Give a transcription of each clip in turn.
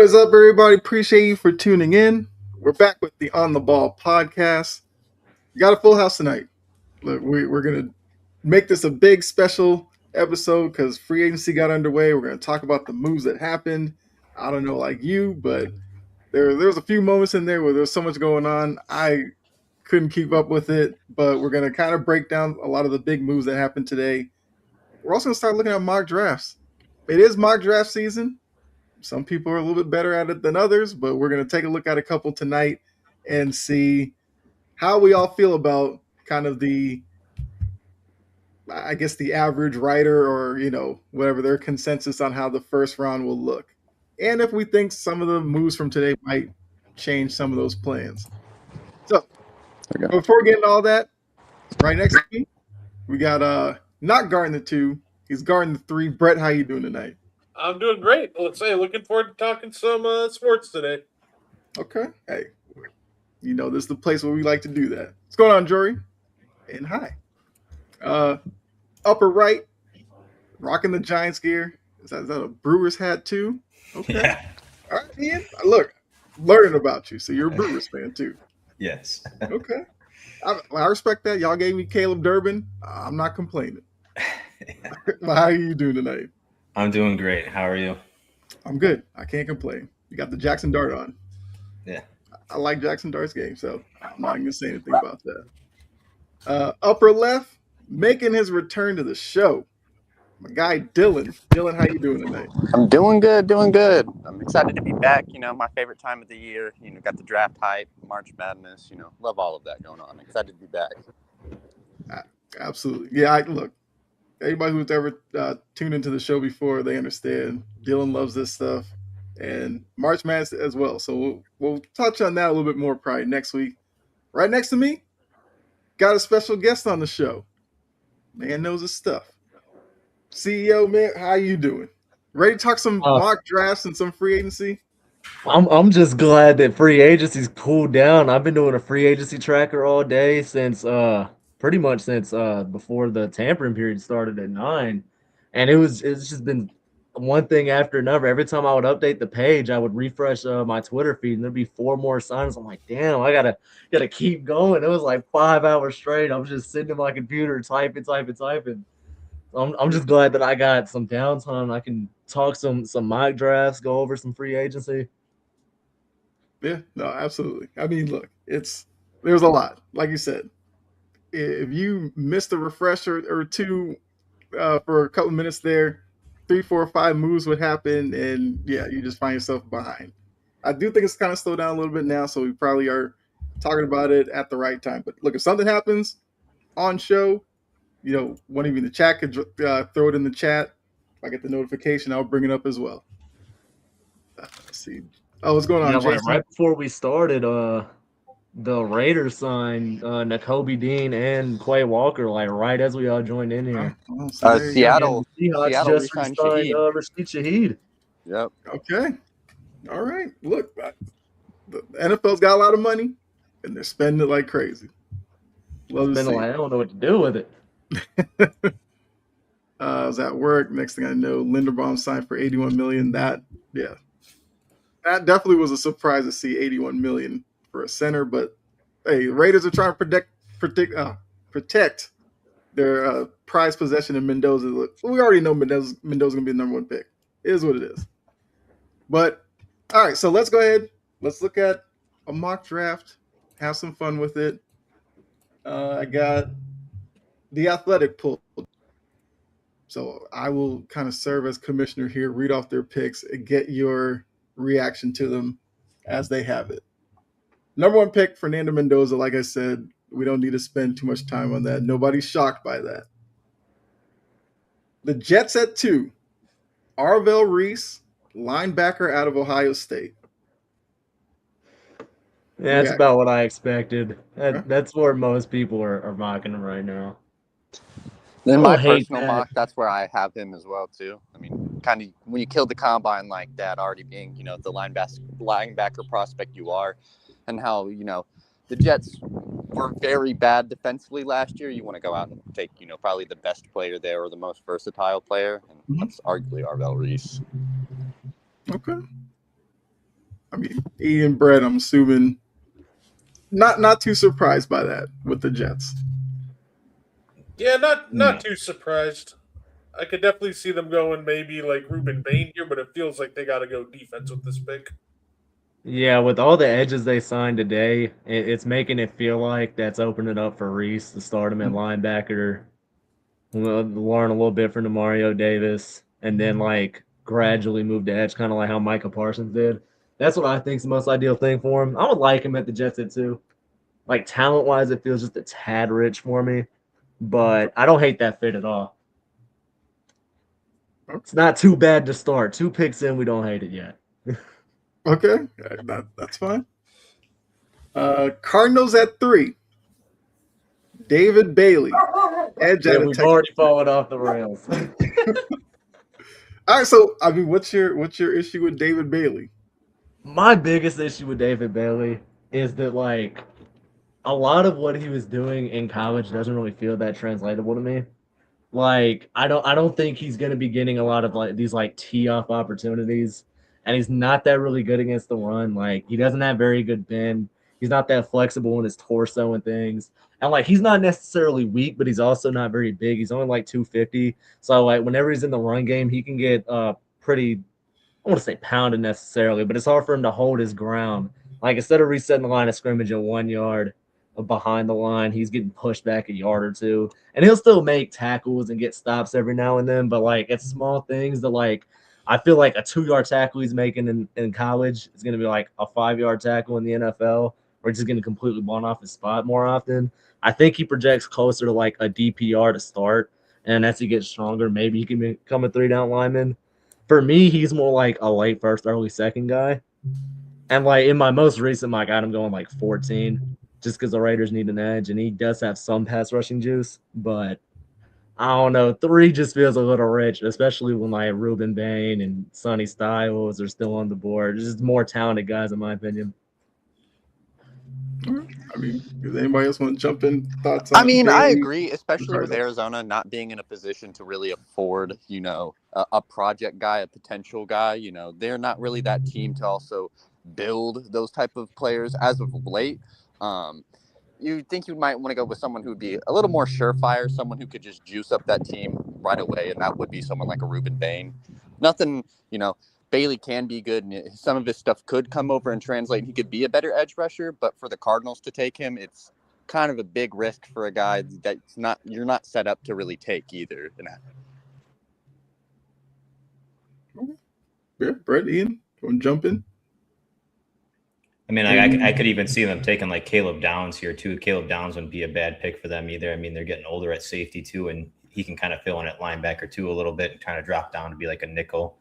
is up, everybody? Appreciate you for tuning in. We're back with the On the Ball podcast. We got a full house tonight. Look, we're going to make this a big special episode because free agency got underway. We're going to talk about the moves that happened. I don't know like you, but there's a few moments in there where there's so much going on. I couldn't keep up with it, but we're going to kind of break down a lot of the big moves that happened today. We're also going to start looking at mock drafts. It is mock draft season. Some people are a little bit better at it than others, but we're going to take a look at a couple tonight and see how we all feel about kind of the average writer or, whatever their consensus on how the first round will look. And if we think some of the moves from today might change some of those plans. So before we get into all that, right next to me, we got not guarding the 2, he's guarding the 3. Brett, how you doing tonight? I'm doing great. Let's say looking forward to talking some sports today. Okay. Hey, this is the place where we like to do that. What's going on, Jory? And hi. Upper right, rocking the Giants gear. Is that a Brewers hat too? Okay. Yeah. All right, Ian. Look, learning about you. So you're a Brewers fan too. Yes. Okay. I respect that. Y'all gave me Caleb Durbin. I'm not complaining. How are you doing tonight? I'm doing great. How are you? I'm good. I can't complain. You got the Jackson Dart on. Yeah. I like Jackson Dart's game, so I'm not going to say anything about that. Upper left, making his return to the show, my guy Dylan. Dylan, how you doing tonight? I'm doing good. I'm excited to be back. My favorite time of the year. Got the draft hype, March Madness. Love all of that going on. Excited to be back. Absolutely. Yeah, look, anybody who's ever tuned into the show before, they understand. Dylan loves this stuff. And March Madness as well. So we'll touch on that a little bit more probably next week. Right next to me, got a special guest on the show. Man knows his stuff. CEO, man, how you doing? Ready to talk some mock drafts and some free agency? I'm just glad that free agency's cooled down. I've been doing a free agency tracker all day since pretty much since before the tampering period started at 9. And it's just been one thing after another. Every time I would update the page, I would refresh my Twitter feed, and there'd be 4 more signs. I'm like, damn, I gotta keep going. It was like 5 hours straight. I was just sitting at my computer typing. I'm just glad that I got some downtime. I can talk some mock drafts, go over some free agency. Yeah, no, absolutely. I mean, look, there's a lot. Like you said, if you missed a refresher or two for a couple of minutes there, 3, 4, 5 moves would happen, and yeah, you just find yourself behind. I do think it's kind of slowed down a little bit now, so we probably are talking about it at the right time. But look, if something happens on show, one of you in the chat could throw it in the chat. If I get the notification, I'll bring it up as well. Let's see. Oh, what's going on, Jason? Right before we started, the Raiders signed Nakobe Dean and Quay Walker, right as we all joined in here. Seattle just signed Rashid Shaheed. Yep. Okay. All right. Look, the NFL's got a lot of money, and they're spending it like crazy. I don't know what to do with it. I was at work. Next thing I know, Linderbaum signed for $81 million. That definitely was a surprise to see $81 million for a center. But hey, the Raiders are trying to protect their prized possession in Mendoza. We already know Mendoza's going to be the number 1 pick. It is what it is. But all right, so let's go ahead. Let's look at a mock draft. Have some fun with it. I got the Athletic pulled. So I will kind of serve as commissioner here, read off their picks, and get your reaction to them as they have it. Number 1 pick, Fernando Mendoza. Like I said, we don't need to spend too much time on that. Nobody's shocked by that. The Jets at 2, Arvell Reese, linebacker out of Ohio State. Yeah, that's about what I expected. That's where most people are mocking him right now. In my personal mock, that's where I have him as well, too. I mean, kind of when you kill the combine like that, already being, the linebacker prospect you are, and how, the Jets were very bad defensively last year. You want to go out and take, probably the best player there or the most versatile player, and that's arguably Arvell Reese. Okay. I mean, Ian Brett, I'm assuming not too surprised by that with the Jets. Yeah, not No. too surprised. I could definitely see them going maybe like Ruben Bain here, but it feels like they got to go defense with this pick. Yeah, with all the edges they signed today, it's making it feel like that's opening up for Reese to start him at linebacker, learn a little bit from Mario Davis, and then like gradually move to edge, kind of like how Micah Parsons did. That's what I think is the most ideal thing for him. I would like him at the Jets at too. Like talent wise, it feels just a tad rich for me, but I don't hate that fit at all. It's not too bad to start. 2 picks in, we don't hate it yet. Okay, that's fine. Cardinals at 3. David Bailey, edge Yeah, out of we've Texas. already fallen off the rails. All right, so I mean, what's your issue with David Bailey? My biggest issue with David Bailey is that like a lot of what he was doing in college doesn't really feel that translatable to me. Like I don't think he's gonna be getting a lot of like these like tee off opportunities. And he's not that really good against the run. Like he doesn't have very good bend. He's not that flexible in his torso and things. And like he's not necessarily weak, but he's also not very big. He's only like 250. So like whenever he's in the run game, he can get pretty I want to say pounded necessarily, but it's hard for him to hold his ground. Like instead of resetting the line of scrimmage at 1 yard behind the line, he's getting pushed back a yard or two, and he'll still make tackles and get stops every now and then. But like it's small things that like I feel like a 2 yard tackle he's making in college is going to be like a 5 yard tackle in the NFL, or just getting completely blown off his spot more often. I think he projects closer to like a DPR to start, and as he gets stronger, maybe he can become a 3 down lineman. For me, he's more like a late first, early second guy. And like in my most recent mock, I got him going like 14, just because the Raiders need an edge, and he does have some pass rushing juice. But I don't know, 3 just feels a little rich, especially when like Ruben Bain and Sonny Styles are still on the board. Just more talented guys, in my opinion. I mean, does anybody else want to jump in? Thoughts I on mean, I Bailey? agree, especially with Cardinals? Arizona not being in a position to really afford, a project guy, a potential guy. They're not really that team to also build those type of players as of late. You think you might want to go with someone who would be a little more surefire, someone who could just juice up that team right away, and that would be someone like a Ruben Bain. Nothing, Bailey can be good, and some of his stuff could come over and translate, and he could be a better edge rusher, but for the Cardinals to take him, it's kind of a big risk for a guy that's you're not set up to really take either. Yeah, Brett, Ian, want to jump in? I mean, I could even see them taking like Caleb Downs here too. Caleb Downs wouldn't be a bad pick for them either. I mean, they're getting older at safety too, and he can kind of fill in at linebacker too a little bit and kind of drop down to be like a nickel.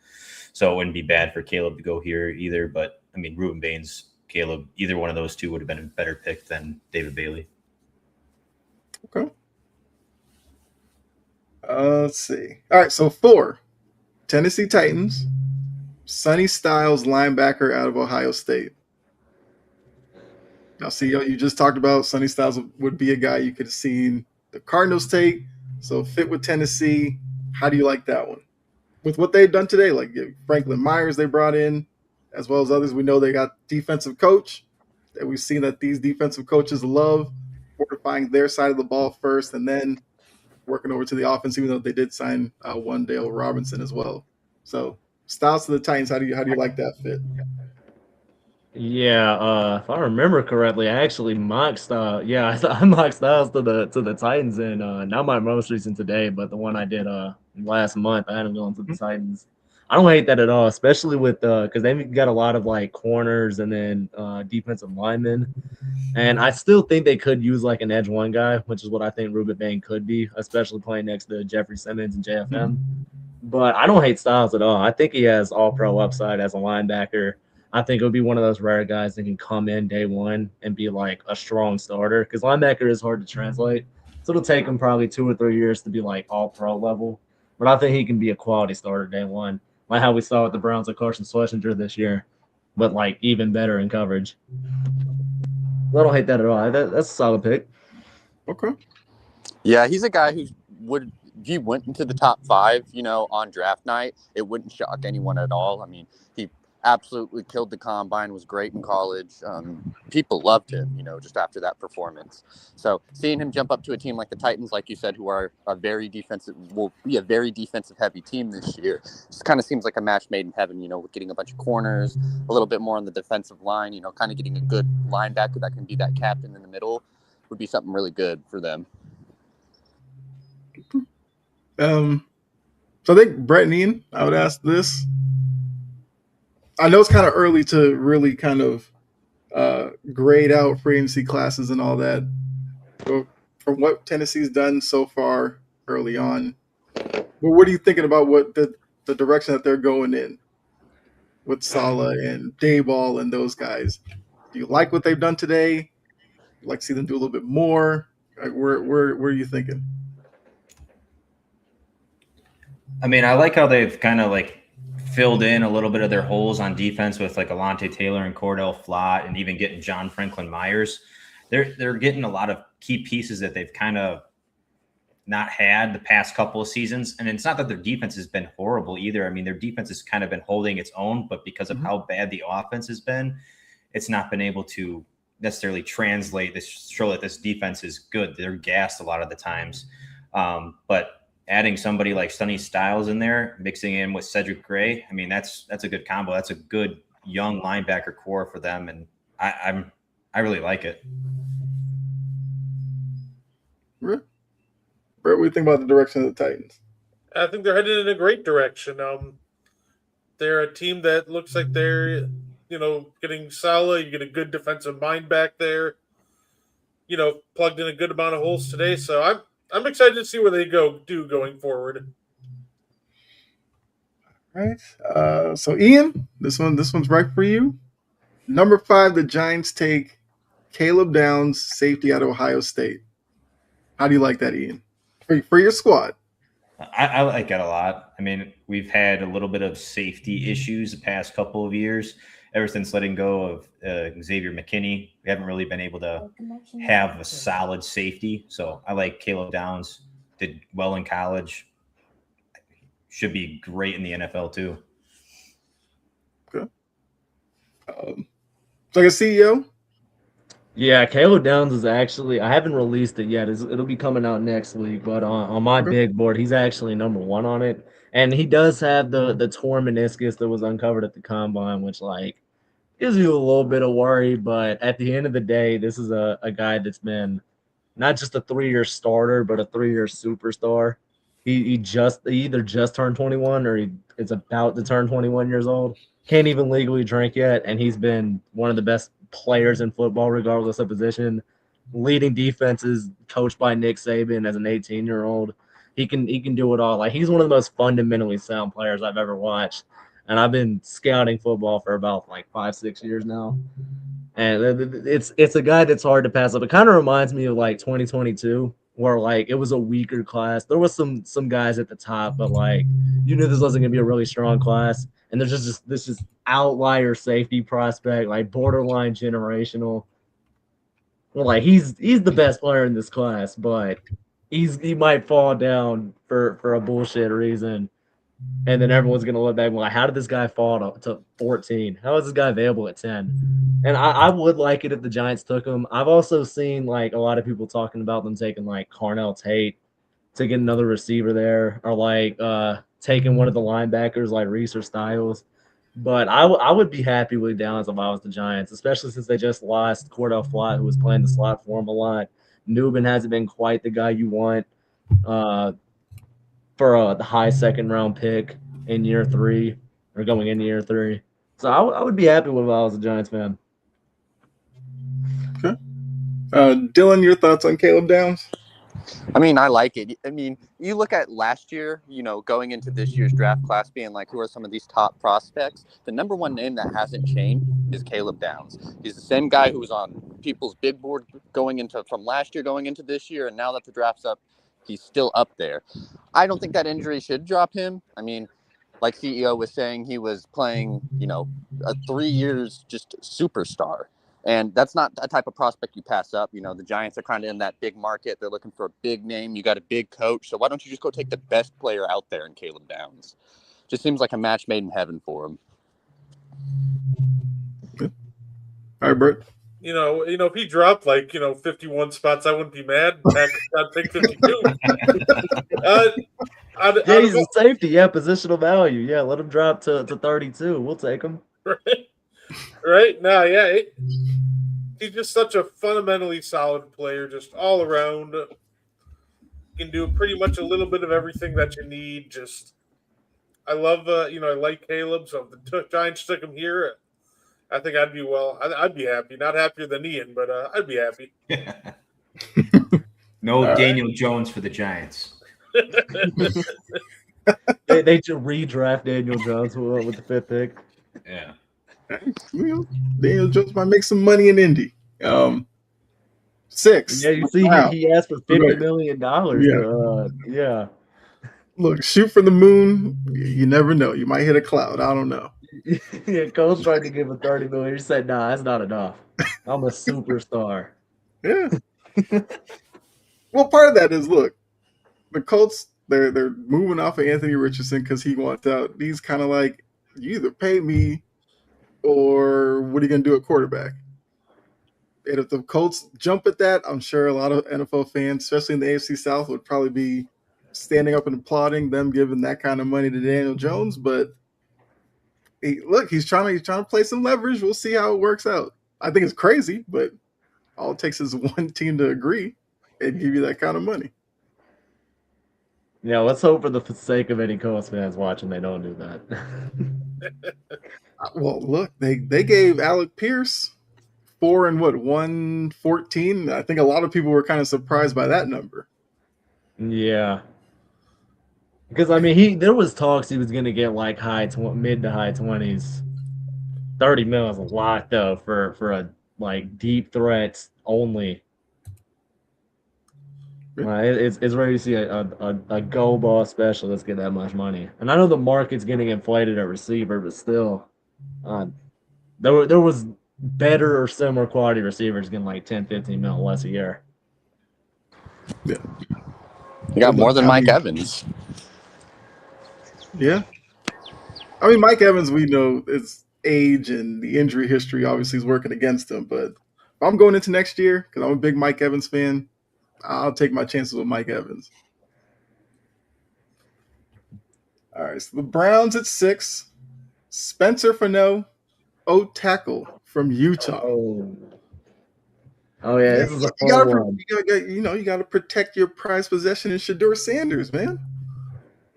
So it wouldn't be bad for Caleb to go here either. But I mean, Ruben Baines, Caleb, either one of those two would have been a better pick than David Bailey. Okay. Let's see. All right, so 4, Tennessee Titans, Sonny Styles, linebacker out of Ohio State. Now, see, you just talked about Sonny Styles would be a guy you could have seen the Cardinals take. So fit with Tennessee. How do you like that one? With what they've done today, like Franklin Myers they brought in, as well as others, we know they got defensive coach. That we've seen that these defensive coaches love fortifying their side of the ball first, and then working over to the offense. Even though they did sign one Dale Robinson as well. So Styles to the Titans. How do you like that fit? Yeah, if I remember correctly, I actually mocked Styles. Yeah, I mocked Styles to the Titans, and not my most recent today, but the one I did last month. I had him going to the Titans. I don't hate that at all, especially with because they've got a lot of like corners and then defensive linemen, and I still think they could use like an edge one guy, which is what I think Ruben Bain could be, especially playing next to Jeffrey Simmons and JFM. But I don't hate Styles at all. I think he has all pro upside as a linebacker. I think it would be one of those rare guys that can come in day one and be like a strong starter, because linebacker is hard to translate. So it'll take him probably 2 or 3 years to be like all pro level. But I think he can be a quality starter day one, like how we saw with the Browns with Carson Schlesinger this year, but like even better in coverage. I don't hate that at all. That's a solid pick. Okay. Yeah, he's a guy who would, if he went into the top 5, on draft night, it wouldn't shock anyone at all. I mean, absolutely killed the combine, was great in college. People loved him, just after that performance. So seeing him jump up to a team like the Titans, like you said, who are will be a very defensive heavy team this year, just kind of seems like a match made in heaven, with getting a bunch of corners, a little bit more on the defensive line, kind of getting a good linebacker that can be that captain in the middle would be something really good for them. So I think Brett and Ian, I would ask this. I know it's kind of early to really kind of grade out free agency classes and all that. But from what Tennessee's done so far early on, what are you thinking about what the direction that they're going in with Saleh and Dayball and those guys? Do you like what they've done today? You'd like to see them do a little bit more? Like, where are you thinking? I mean, I like how they've kind of like filled in a little bit of their holes on defense with like Alontae Taylor and Cordell Flott, and even getting John Franklin Myers. They're getting a lot of key pieces that they've kind of not had the past couple of seasons. And it's not that their defense has been horrible either. I mean, their defense has kind of been holding its own, but because of how bad the offense has been, it's not been able to necessarily translate this, show that this defense is good. They're gassed a lot of the times. But adding somebody like Sonny Styles in there, mixing in with Cedric Gray, I mean, that's a good combo. That's a good young linebacker core for them. And I really like it. Brett, what do you think about the direction of the Titans? I think they're headed in a great direction. They're a team that looks like they're, getting solid. You get a good defensive mind back there. Plugged in a good amount of holes today. So I'm excited to see where they do going forward. All right. So Ian, this one's right for you. Number 5, the Giants take Caleb Downs, safety out of Ohio State. How do you like that, Ian? For your squad. I like it a lot. I mean, we've had a little bit of safety issues the past couple of years. Ever since letting go of Xavier McKinney, we haven't really been able to have a solid safety. So I like Caleb Downs. Did well in college. Should be great in the NFL too. Okay. So like a CEO? Yeah, Caleb Downs is actually, I haven't released it yet. It'll be coming out next week, but on my big board, he's actually number 1 on it. And he does have the torn meniscus that was uncovered at the combine, which gives you a little bit of worry. But at the end of the day, this is a guy that's been not just a 3-year starter, but a 3-year superstar. He either just turned 21 or is about to turn 21 years old. Can't even legally drink yet, and he's been one of the best players in football, regardless of position. Leading defenses, coached by Nick Saban as an 18-year-old. He can do it all. He's one of the most fundamentally sound players I've ever watched, and I've been scouting football for about 5-6 years now. And it's a guy that's hard to pass up. It kind of reminds me of 2022, where it was a weaker class. There was some guys at the top, but you knew this wasn't gonna be a really strong class. And there's just this outlier safety prospect, borderline generational. Well, he's the best player in this class, but he might fall down for a bullshit reason. And then everyone's gonna look back and how did this guy fall to 14? How is this guy available at 10? And I would like it if the Giants took him. I've also seen a lot of people talking about them taking Carnell Tate to get another receiver there, or taking one of the linebackers like Reese or Styles. But I would be happy with Downs if I was the Giants, especially since they just lost Cordell Flott, who was playing the slot for him a lot. Newbin hasn't been quite the guy you want for the high second-round pick in year 3 or going into year 3. So I would be happy with if I was a Giants fan. Okay. Dylan, your thoughts on Caleb Downs? I mean, I like it. I mean, you look at last year, going into this year's draft class being who are some of these top prospects, the number 1 name that hasn't changed is Caleb Downs. He's the same guy who was on people's big board from last year going into this year, and now that the draft's up, he's still up there. I don't think that injury should drop him. I mean, like CEO was saying, he was playing, a 3 years just superstar. And that's not a type of prospect you pass up. The Giants are kind of in that big market. They're looking for a big name. You got a big coach. So why don't you just go take the best player out there in Caleb Downs? Just seems like a match made in heaven for him. All right, Bert. If he dropped 51 spots, I wouldn't be mad. Heck, I'd take 52. Yeah, he's a safety. Yeah, positional value. Yeah, let him drop to 32. We'll take him. Right? No, yeah. He's just such a fundamentally solid player, just all around. Can do pretty much a little bit of everything that you need. Just, I love, I like Caleb. So if the Giants took him here, I think I'd be happy. Not happier than Ian, but I'd be happy. No Daniel Jones for the Giants. They should redraft Daniel Jones with the 5th pick. Yeah. Daniel Jones might make some money in Indy. 6. Yeah, you see, he asked for $50 million. Yeah. Look, shoot for the moon. You never know. You might hit a cloud. I don't know. Yeah, Coach tried to give him $30 million. He said, "Nah, that's not enough. I'm a superstar." Yeah. Well, part of that is, look, the Colts, they're moving off of Anthony Richardson because he wants out. He's kind of like, you either pay me or what are you going to do at quarterback? And if the Colts jump at that, I'm sure a lot of NFL fans, especially in the AFC South, would probably be standing up and applauding them giving that kind of money to Daniel Jones. But he's trying to play some leverage. We'll see how it works out. I think it's crazy, but all it takes is one team to agree and give you that kind of money. Yeah, let's hope for the sake of any Colts fans watching, they don't do that. Well, look, they gave Alec Pierce 114. I think a lot of people were kind of surprised by that number. Yeah, because I mean, there was talks he was going to get like mid to high 20s. 30 mil is a lot though for a like deep threats only. It's rare to see a go ball specialist get that much money. And I know the market's getting inflated at receiver, but still, there was better or similar quality receivers getting like 10, 15 mil less a year. Yeah. You got more than Mike Evans. Yeah. I mean, Mike Evans, we know his age and the injury history obviously is working against him. But if I'm going into next year, because I'm a big Mike Evans fan, I'll take my chances with Mike Evans. All right, so the Browns at 6. Spencer Fano, tackle from Utah. Oh yeah, this is a fun one. You got to protect your prized possession in Shedeur Sanders, man.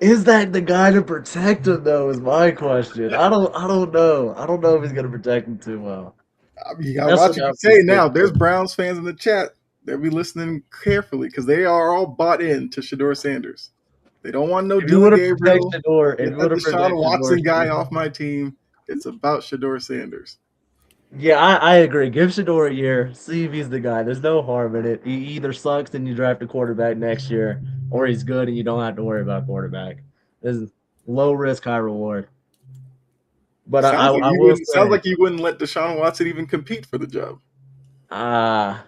Is that the guy to protect him though? Is my question. I don't know. I don't know if he's going to protect him too well. You got to watch what you say now. There's Browns fans in the chat. They'll be listening carefully because they are all bought in to Shedeur Sanders. They don't want no Dylan Gabriel. Get that Deshaun Watson guy off my team. It's about Shedeur Sanders. Yeah, I agree. Give Shedeur a year. See if he's the guy. There's no harm in it. He either sucks and you draft a quarterback next year, or he's good and you don't have to worry about quarterback. This is low risk, high reward. But sounds like you wouldn't let Deshaun Watson even compete for the job. I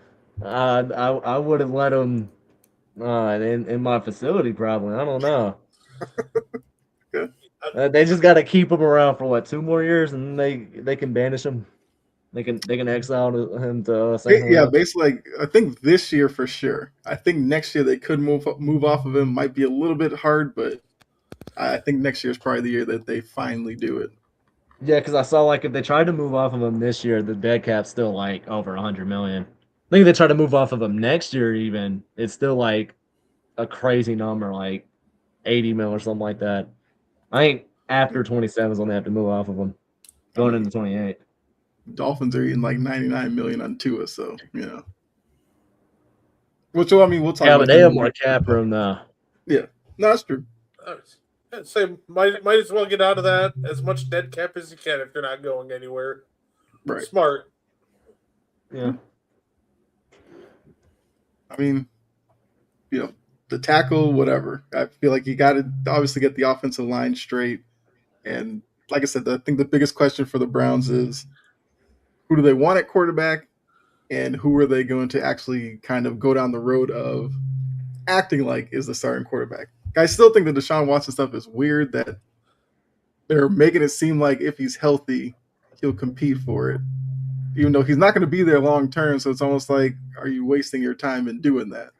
wouldn't let him in my facility probably. I don't know. Good. They just got to keep him around for 2 more years, and they can banish him. They can exile him to St. Yeah, basically, I think this year for sure. I think next year they could move off of him. Might be a little bit hard, but I think next year is probably the year that they finally do it. Yeah, because I saw if they tried to move off of him this year, the dead cap's still over $100 million. I think if they try to move off of him next year, even it's still a crazy number, 80 mil or something like that. I think after 27 is when they have to move off of him, going into 28. Dolphins are eating $99 million on Tua, so Which we'll talk. Yeah, but they have more cap room now. Yeah, no, that's true. I'd say might as well get out of that as much dead cap as you can if you're not going anywhere. Right. Smart. Yeah. I mean, the tackle, whatever. I feel like you got to obviously get the offensive line straight. And like I said, I think the biggest question for the Browns is who do they want at quarterback and who are they going to actually kind of go down the road of acting like is the starting quarterback. I still think the Deshaun Watson stuff is weird that they're making it seem like if he's healthy, he'll compete for it, even though he's not going to be there long term. So it's almost like, are you wasting your time in doing that?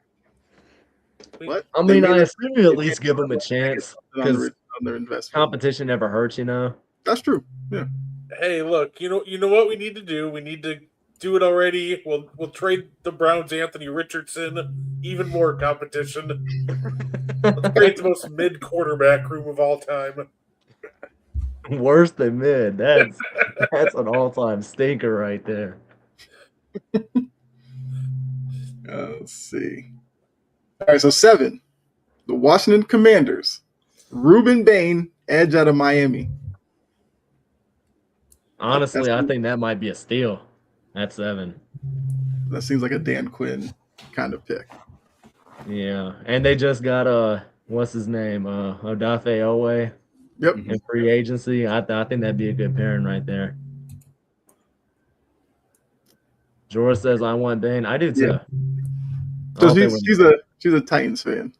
What? I mean, I assume you at least give them a chance because on their investment. Competition never hurts, you know. That's true. Yeah. Hey, look, you know what we need to do? We need to do it already. We'll trade the Browns Anthony Richardson, even more competition. Let's create the most mid quarterback room of all time. Worse than mid. That's an all-time stinker right there. Let's see. All right, so 7. The Washington Commanders. Ruben Bain, edge out of Miami. Honestly, I think that might be a steal at 7. That seems like a Dan Quinn kind of pick. Yeah, and they just got what's his name? Odafe Owe. Yep. In free agency. I think that'd be a good pairing right there. George says I want Bain. I do too. Yeah. So she's a Titans fan.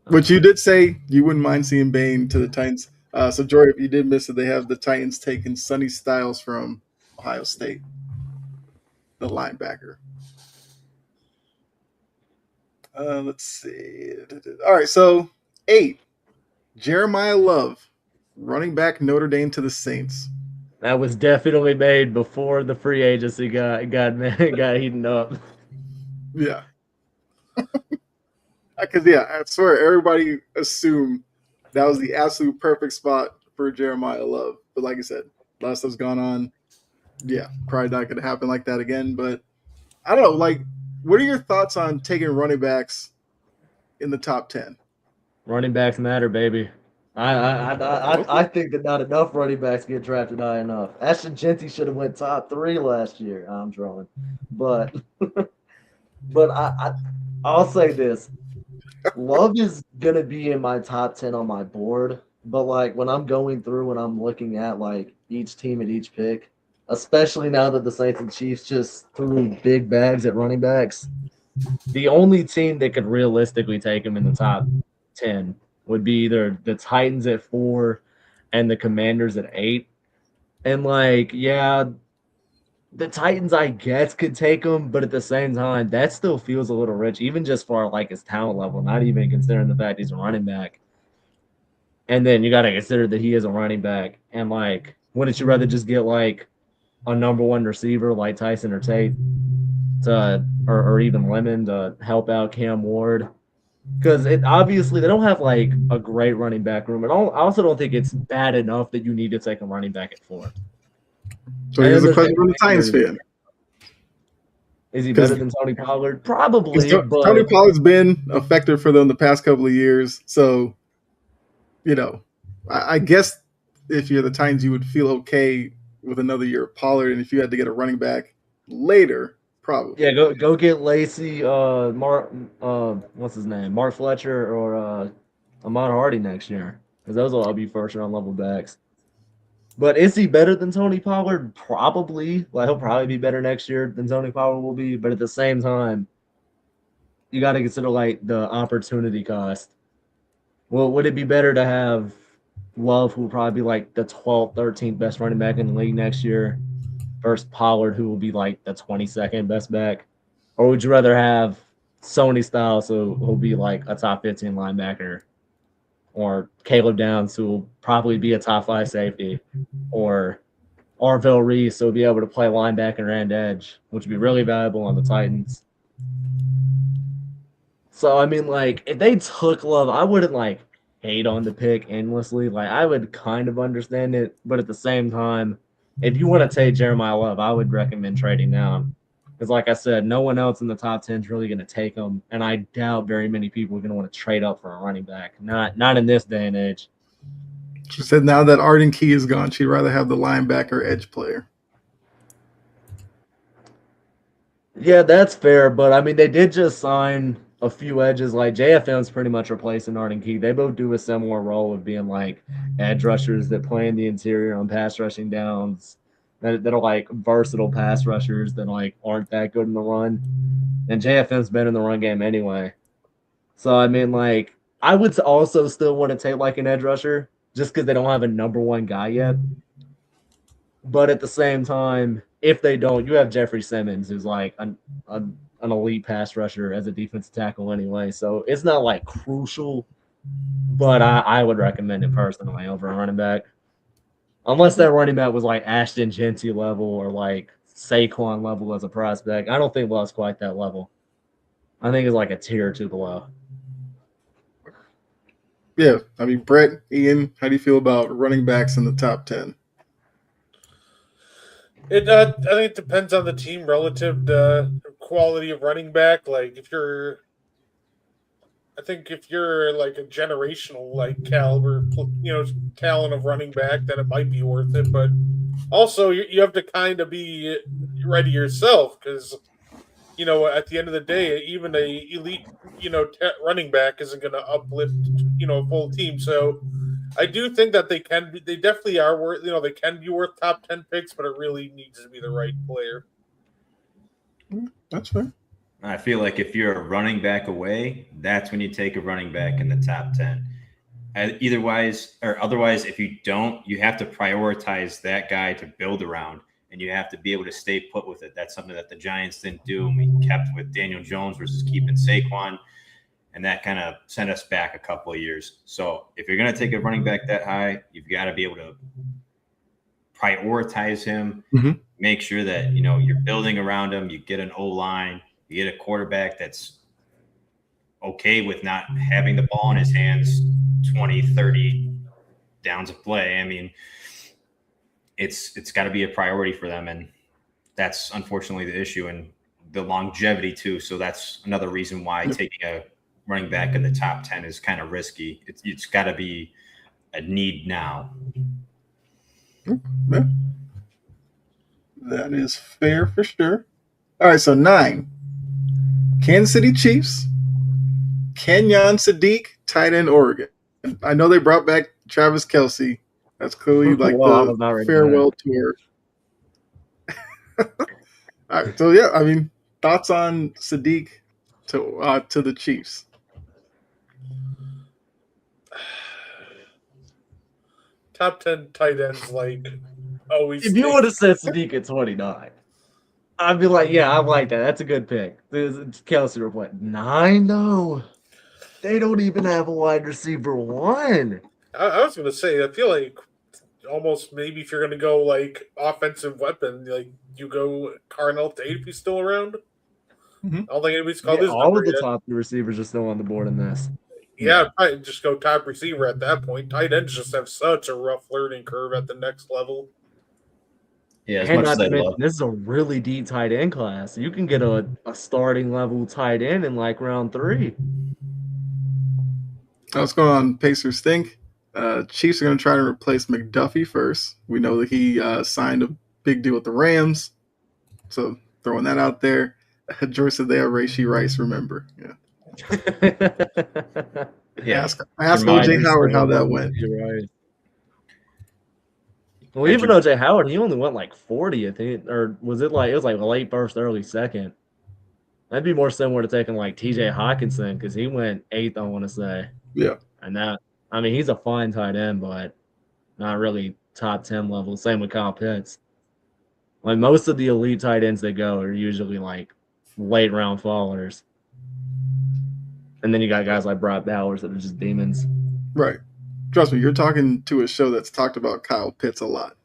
Which you did say you wouldn't mind seeing Bain to the Titans. So Jordan, if you did miss it, they have the Titans taking Sonny Styles from Ohio State, the linebacker. Let's see. All right, so 8. Jeremiah Love, running back Notre Dame to the Saints. That was definitely made before the free agency got heating up. Yeah. Because, I swear, everybody assumed that was the absolute perfect spot for Jeremiah Love. But like I said, a lot of stuff's gone on. Yeah, probably not going to happen like that again. But I don't know. Like, what are your thoughts on taking running backs in the top 10? Running backs matter, baby. I think that not enough running backs get drafted high enough. Ashton Genty should have went top 3 last year. I'm drawing, but I'll say this: Love is gonna be in my top 10 on my board. But like when I'm going through and I'm looking at like each team at each pick, especially now that the Saints and Chiefs just threw big bags at running backs, the only team that could realistically take him in the top 10 would be either the Titans at 4 and the Commanders at 8. And like, yeah, the Titans, I guess, could take him, but at the same time, that still feels a little rich, even just for like his talent level, not even considering the fact he's a running back. And then you got to consider that he is a running back. And like, wouldn't you rather just get like a number 1 receiver like Tyson or Tate to, or even Lemon to help out Cam Ward? Because it obviously they don't have like a great running back room, and I also don't think it's bad enough that you need to take a running back at 4. So here's a question from the Titans fan: Is he better than Tony Pollard? Probably, but Tony Pollard's been effective for them the past couple of years. So, I guess if you're the Titans, you would feel okay with another year of Pollard, and if you had to get a running back later. Probably. Yeah, go get Lacey, what's his name? Mark Fletcher or Ahmad Hardy next year. Because those will all be first round level backs. But is he better than Tony Pollard? Probably. Like he'll probably be better next year than Tony Pollard will be. But at the same time, you gotta consider like the opportunity cost. Well, would it be better to have Love, who will probably be like the 12th, 13th best running back in the league next year, versus Pollard, who will be like the 22nd best back? Or would you rather have Sony Styles, who'll be like a top 15 linebacker, or Caleb Downs, who will probably be a top 5 safety, or Arvell Reese, who will be able to play linebacker and edge, which would be really valuable on the Titans? So, I mean, like, if they took Love, I wouldn't, like, hate on the pick endlessly. Like, I would kind of understand it, but at the same time, if you want to take Jeremiah Love, I would recommend trading down. Because, like I said, no one else in the top 10 is really going to take him, and I doubt very many people are going to want to trade up for a running back. Not in this day and age. She said now that Arden Key is gone, she'd rather have the linebacker edge player. Yeah, that's fair, but, I mean, they did just sign a few edges. Like, JFM's pretty much replacing Arden Key. They both do a similar role of being, like, edge rushers that play in the interior on pass rushing downs. That are like versatile pass rushers that like aren't that good in the run. And JFM's been in the run game anyway. So I mean, like, I would also still want to take like an edge rusher just because they don't have a number 1 guy yet. But at the same time, if they don't, you have Jeffrey Simmons, who's like an elite pass rusher as a defensive tackle anyway. So it's not like crucial, but I would recommend it personally over a running back. Unless that running back was like Ashton Genty level or like Saquon level as a prospect. I don't think Love's quite that level. I think it's like a tier or two below. Yeah, I mean, Brett, Ian, how do you feel about running backs in the top 10? I think it depends on the team relative to quality of running back. Like I think if you're like a generational like caliber, talent of running back, then it might be worth it. But also, you have to kind of be ready yourself because at the end of the day, even a elite running back isn't going to uplift a full team. So I do think that they definitely are worth they can be worth top 10 picks, but it really needs to be the right player. That's fair. I feel like if you're a running back away, that's when you take a running back in the top 10. Otherwise, if you don't, you have to prioritize that guy to build around, and you have to be able to stay put with it. That's something that the Giants didn't do, and we kept with Daniel Jones versus keeping Saquon, and that kind of sent us back a couple of years. So if you're going to take a running back that high, you've got to be able to prioritize him, make sure that you're building around him. You get an O-line, you get a quarterback that's okay with not having the ball in his hands 20, 30 downs of play. I mean, it's got to be a priority for them, and that's unfortunately the issue, and the longevity too. So that's another reason why taking a running back in the top 10 is kind of risky. It's got to be a need now. Yeah. That is fair for sure. All right, so 9. Kansas City Chiefs, Kenyon Sadiq, tight end, Oregon. I know they brought back Travis Kelce. That's clearly like the farewell tour. All right, so yeah, I mean, thoughts on Sadiq to the Chiefs? Top 10 tight ends, like always. If you would have said Sadiq at 29, I'd be like, yeah, I like that. That's a good pick. Kelce were what, 9 though? They don't even have a wide receiver 1. I was gonna say, I feel like almost maybe if you're gonna go like offensive weapon, like you go Carnell Tate if he's still around. I don't think anybody's called his all of the yet. top 2 receivers are still on the board in this. Yeah, probably just go top receiver at that point. Tight ends just have such a rough learning curve at the next level. Yeah, and not to mention, this is a really deep tight end class. You can get a starting level tight end in like round 3. What's going on, Pacers think? Chiefs are going to try to replace McDuffie first. We know that he signed a big deal with the Rams. So throwing that out there. George said they are Rashee Rice, remember. Yeah. Ask OJ Howard how that went. Right. Well, even OJ Howard, he only went like 40th, or was it like a late first, early second? That'd be more similar to taking like TJ Hawkinson because he went 8th, I want to say. Yeah. And he's a fine tight end, but not really top 10 level. Same with Kyle Pitts. Like most of the elite tight ends that go are usually like late round fallers. And then you got guys like Brock Bowers that are just demons. Right. Trust me, you're talking to a show that's talked about Kyle Pitts a lot.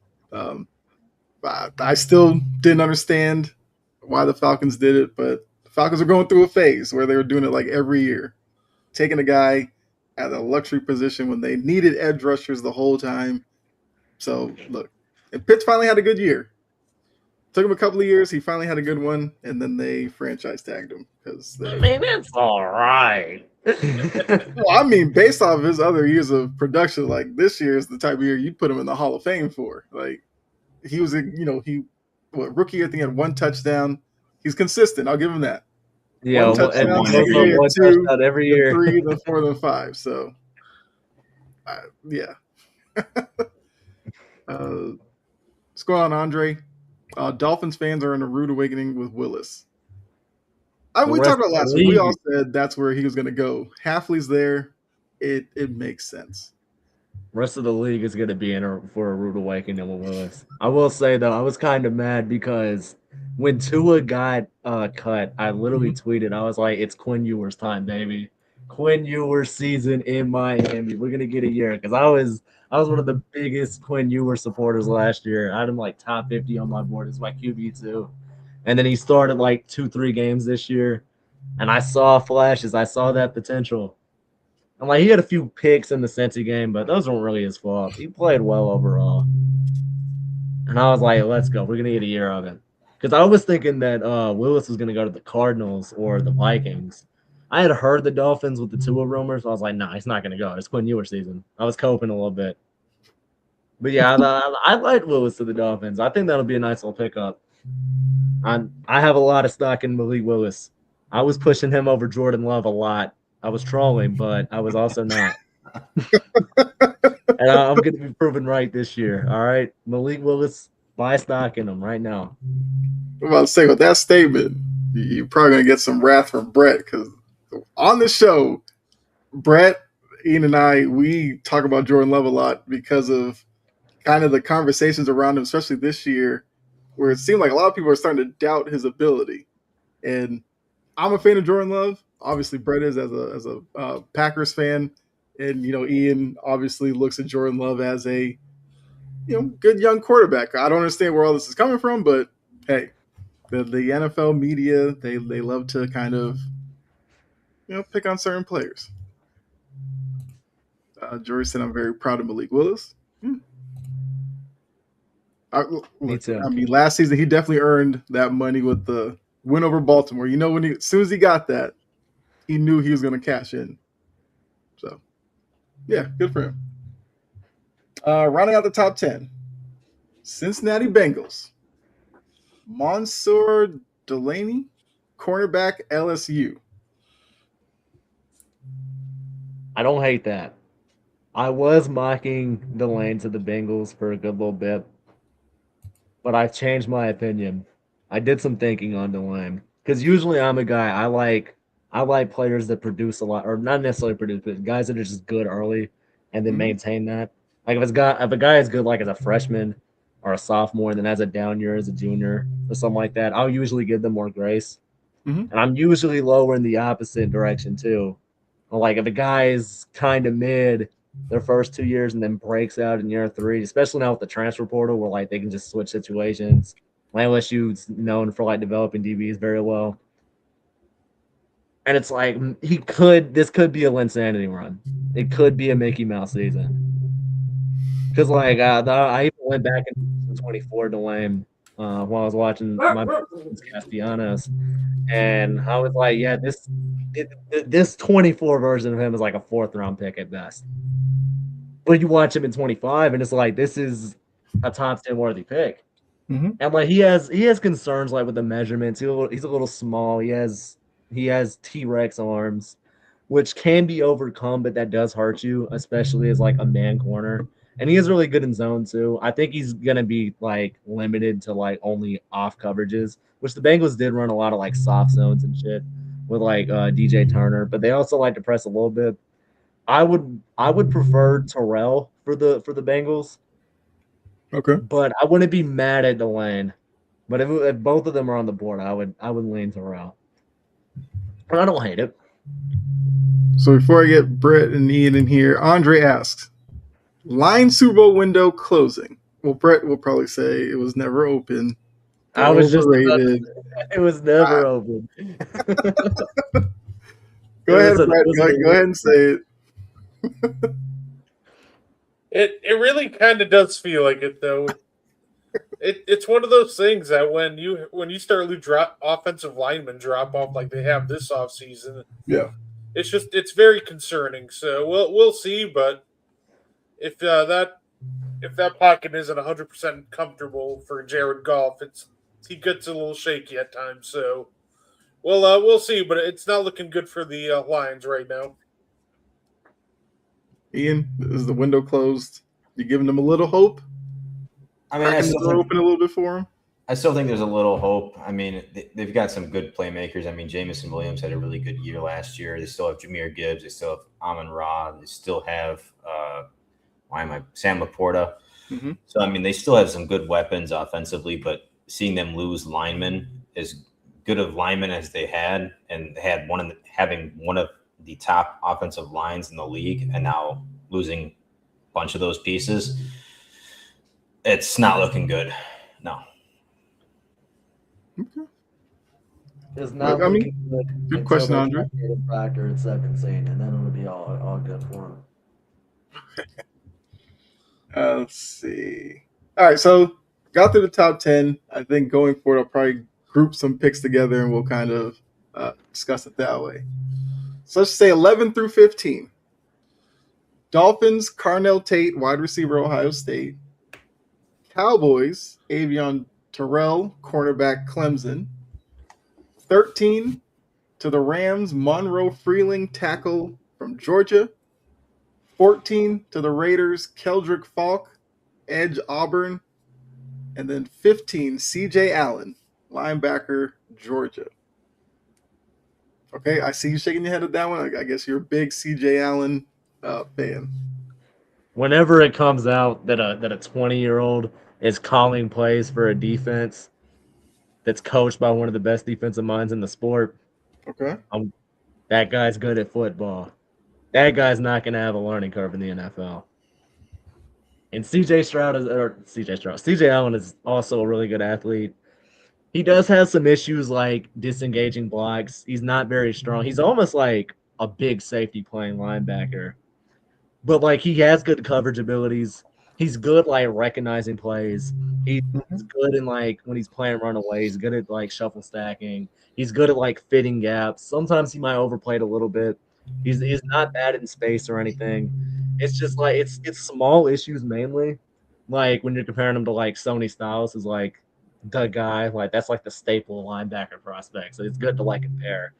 I still didn't understand why the Falcons did it, but the Falcons are going through a phase where they were doing it like every year. Taking a guy at a luxury position when they needed edge rushers the whole time. So, look, and Pitts finally had a good year. Took him a couple of years. He finally had a good one, and then they franchise tagged him. It's all right. Well, I mean, based off of his other years of production, like this year is the type of year you put him in the Hall of Fame for. Like he was, rookie year, I think he had 1 touchdown. He's consistent. I'll give him that. Yeah, 1 touchdown, touchdown every year. 3, then 4, then 5. So, yeah. What's going on, Andre? Dolphins fans are in a rude awakening with Willis. We talked about last week. We all said that's where he was going to go. Hafley's there. It makes sense. rest of the league is going to be in for a rude awakening with Willis. I will say though, I was kind of mad because when Tua got cut, I literally tweeted, I was like, "It's Quinn Ewers time, baby! Quinn Ewers season in Miami. We're gonna get a year." Because I was one of the biggest Quinn Ewers supporters last year. I had him like top 50 on my board as my QB2, and then he started like 2-3 games this year, and I saw flashes. I saw that potential. I'm like, he had a few picks in the Cincy game, but those weren't really his fault. He played well overall. And I was like, let's go. We're going to get a year of it. Because I was thinking that Willis was going to go to the Cardinals or the Vikings. I had heard the Dolphins with the Tua rumors. So I was like, nah, he's not going to go. It's Quinn Ewers season. I was coping a little bit. But yeah, I like Willis to the Dolphins. I think that'll be a nice little pickup. I have a lot of stock in Malik Willis. I was pushing him over Jordan Love a lot. I was trolling, but I was also not. And I'm going to be proven right this year. All right, Malik Willis, buy stock in him right now. I'm about to say, with that statement, you're probably going to get some wrath from Brett, because on the show, Brett, Ian, and I, we talk about Jordan Love a lot because of kind of the conversations around him, especially this year, where it seemed like a lot of people are starting to doubt his ability. And I'm a fan of Jordan Love. Obviously, Brett is as a Packers fan, and Ian obviously looks at Jordan Love as a good young quarterback. I don't understand where all this is coming from, but hey, the NFL media they love to kind of pick on certain players. Jory said, "I'm very proud of Malik Willis." Me too. I mean, last season he definitely earned that money with the win over Baltimore. As soon as he got that, he knew he was going to cash in. So, yeah, good for him. Rounding out the top 10, Cincinnati Bengals. Mansour Delaney, cornerback, LSU. I don't hate that. I was mocking Delane to the Bengals for a good little bit, but I've changed my opinion. I did some thinking on Delane because usually I'm a guy I like players that produce a lot, or not necessarily produce, but guys that are just good early and then maintain that. Like if a guy is good like as a freshman or a sophomore, and then has a down year as a junior or something like that, I'll usually give them more grace. And I'm usually lower in the opposite direction too. Like if a guy is kind of mid their first 2 years and then breaks out in year 3, especially now with the transfer portal where like they can just switch situations. LSU's known for like developing DBs very well. And it's like this could be a Linsanity run. It could be a Mickey Mouse season. Because like I even went back in 24 to Lame while I was watching my Castellanos, and I was like, yeah, this 24 version of him is like a 4th round pick at best. But you watch him in 25, and it's like this is a top 10 worthy pick. And like he has concerns like with the measurements. He's a little small. He has T-Rex arms, which can be overcome, but that does hurt you, especially as like a man corner. And he is really good in zone too. I think he's gonna be like limited to like only off coverages, which the Bengals did run a lot of like soft zones and shit with like DJ Turner, but they also like to press a little bit. I would prefer Terrell for the Bengals. Okay. But I wouldn't be mad at Delane. But if both of them are on the board, I would lean Terrell. But I don't hate it. So before I get Brett and Ian in here, Andre asks, line Super Bowl window closing. Well, Brett will probably say it was never open. I was overrated. It was never open. Go ahead, Brett. Go ahead and say it. It really kind of does feel like it, though. It's one of those things that when you start to offensive linemen drop off like they have this offseason, it's very concerning. So we'll see, but if that pocket isn't 100% comfortable for Jared Goff, he gets a little shaky at times. So we'll see, but it's not looking good for the Lions right now. Ian, is the window closed? You giving them a little hope? I mean, I still think, open a little bit for them. I still think there's a little hope. I mean, they've got some good playmakers. I mean, Jamison Williams had a really good year last year. They still have Jahmyr Gibbs. They still have Amon-Ra. They still have Sam Laporta. Mm-hmm. So, I mean, they still have some good weapons offensively, but seeing them lose linemen, as good of linemen as they had, and had having one of the top offensive lines in the league, and now losing a bunch of those pieces, it's not looking good. No. Okay. It's not I mean, looking good good until question, they Andre. get a factor in 17, and then it'll be all good for them. Let's see. All right, so got through the top 10. I think going forward, I'll probably group some picks together and we'll kind of discuss it that way. So let's say 11 through 15. Dolphins, Carnell Tate, wide receiver, Ohio State. Cowboys, Avion Terrell, cornerback, Clemson. 13 to the Rams, Monroe Freeling, tackle from Georgia. 14 to the Raiders, Keldrick Falk, edge, Auburn. And then 15, CJ Allen, linebacker, Georgia. Okay, I see you shaking your head at that one. I guess you're a big CJ Allen fan. Whenever it comes out that a 20-year-old is calling plays for a defense that's coached by one of the best defensive minds in the sport, Okay. that guy's good at football. That guy's not going to have a learning curve in the NFL. And CJ Allen is also a really good athlete. He does have some issues like disengaging blocks. He's not very strong. He's almost like a big safety playing linebacker. But like he has good coverage abilities. He's good like recognizing plays. He's good in like when he's playing runaway. He's good at like shuffle stacking. He's good at like fitting gaps. Sometimes he might overplay it a little bit. He's not bad in space or anything. It's just like it's small issues mainly. Like when you're comparing him to like Sony Styles is like the guy, like that's like the staple linebacker prospect. So it's good to like compare.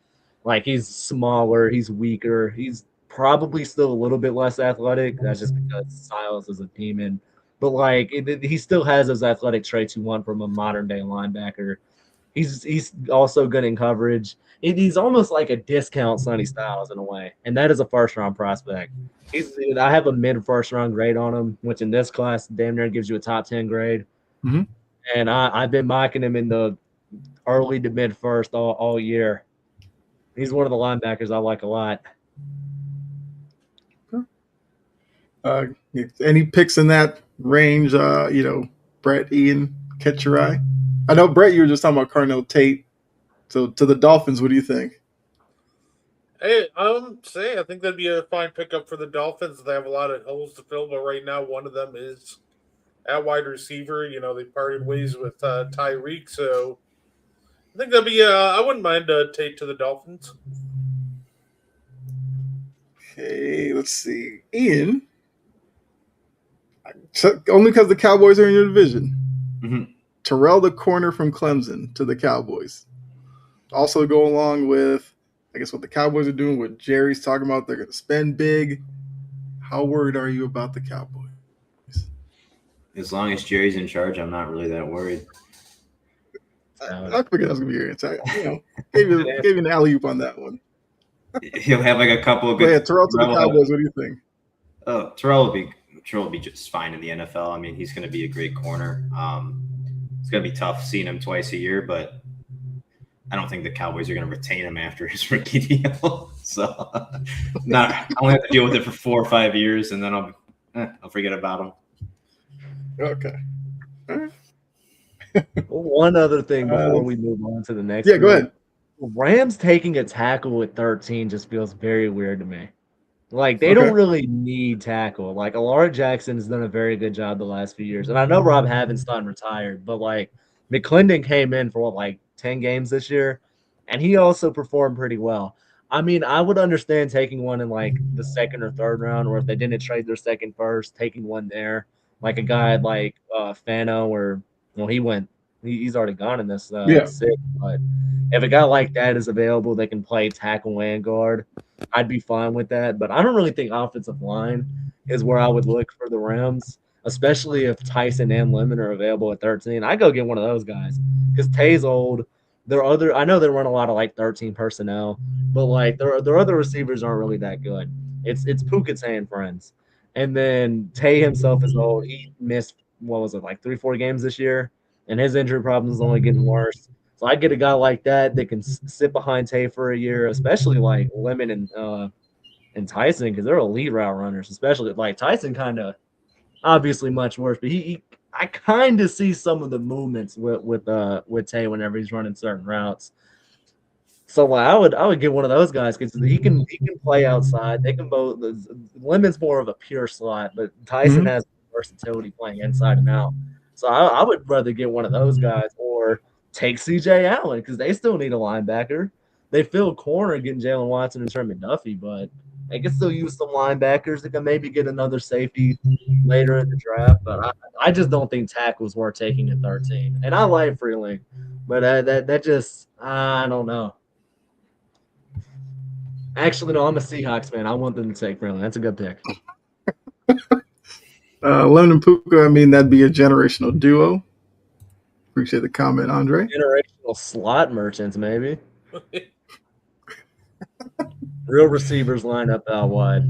Like he's smaller, he's weaker, he's probably still a little bit less athletic. That's just because Styles is a demon. But like he still has those athletic traits you want from a modern day linebacker. He's also good in coverage. He's almost like a discount Sonny Styles in a way, and that is a first round prospect. I have a mid first round grade on him, which in this class damn near gives you a top 10 grade. Mm-hmm. And I've been mocking him in the early to mid first all year. He's one of the linebackers I like a lot. Any picks in that range? Brett, Ian, catch your eye. I know Brett, you were just talking about Carnell Tate. So to the Dolphins, what do you think? Hey, I think that'd be a fine pickup for the Dolphins. They have a lot of holes to fill, but right now one of them is at wide receiver. You know, they parted ways with Tyreek, so I think that'd be. I wouldn't mind Tate to the Dolphins. Okay, let's see. Ian, only because the Cowboys are in your division. Mm-hmm. Terrell, the corner from Clemson, to the Cowboys. Also go along with, I guess, what the Cowboys are doing, what Jerry's talking about. They're going to spend big. How worried are you about the Cowboys? As long as Jerry's in charge, I'm not really that worried. I figured that was going to be your answer. Gave you an alley-oop on that one. He'll have like a couple of good. Yeah, Terrell to the Cowboys. What do you think? Terrell will be just fine in the NFL. I mean, he's going to be a great corner. It's going to be tough seeing him twice a year, but I don't think the Cowboys are going to retain him after his rookie deal. So, I only have to deal with it for 4 or 5 years, and then I'll forget about him. Okay. One other thing before we move on to the next. Yeah, go ahead. Rams taking a tackle at 13 just feels very weird to me. Like, they don't really need tackle. Like, Alara Jackson has done a very good job the last few years. And I know Rob Havenstein retired, but, like, McClendon came in for, 10 games this year, and he also performed pretty well. I mean, I would understand taking one in, the second or third round, or if they didn't trade their second first, taking one there. Like a guy like Fano or, he's already gone in this six, but if a guy like that is available that can play tackle and guard, I'd be fine with that. But I don't really think offensive line is where I would look for the Rams, especially if Tyson and Lemon are available at 13. I go get one of those guys because Tay's old. I know they run a lot of 13 personnel, but their other receivers aren't really that good. It's Puka and friends. And then Tay himself is old. He missed, what was it, like 3-4 games this year, and his injury problems is only getting worse. So I get a guy like that that can sit behind Tay for a year, especially like Lemon and Tyson, because they're elite route runners. Especially like Tyson, kind of obviously much worse, but he I kind of see some of the movements with Tay whenever he's running certain routes. So like, I would get one of those guys because he can play outside. They can both. Lemon's more of a pure slot, but Tyson Mhm. has versatility playing inside and out. So I would rather get one of those guys or take CJ Allen because they still need a linebacker. They fill corner getting Jalen Watson and Trent McDuffie, but they can still use some linebackers. They can maybe get another safety later in the draft. But I just don't think tackle's worth taking at 13. And I like Freeling, but that just I don't know. Actually, no, I'm a Seahawks fan. I want them to take Freeland. That's a good pick. Lemon and Puka, I mean, that'd be a generational duo. Appreciate the comment, Andre. Generational slot merchants, maybe. Real receivers line up out wide.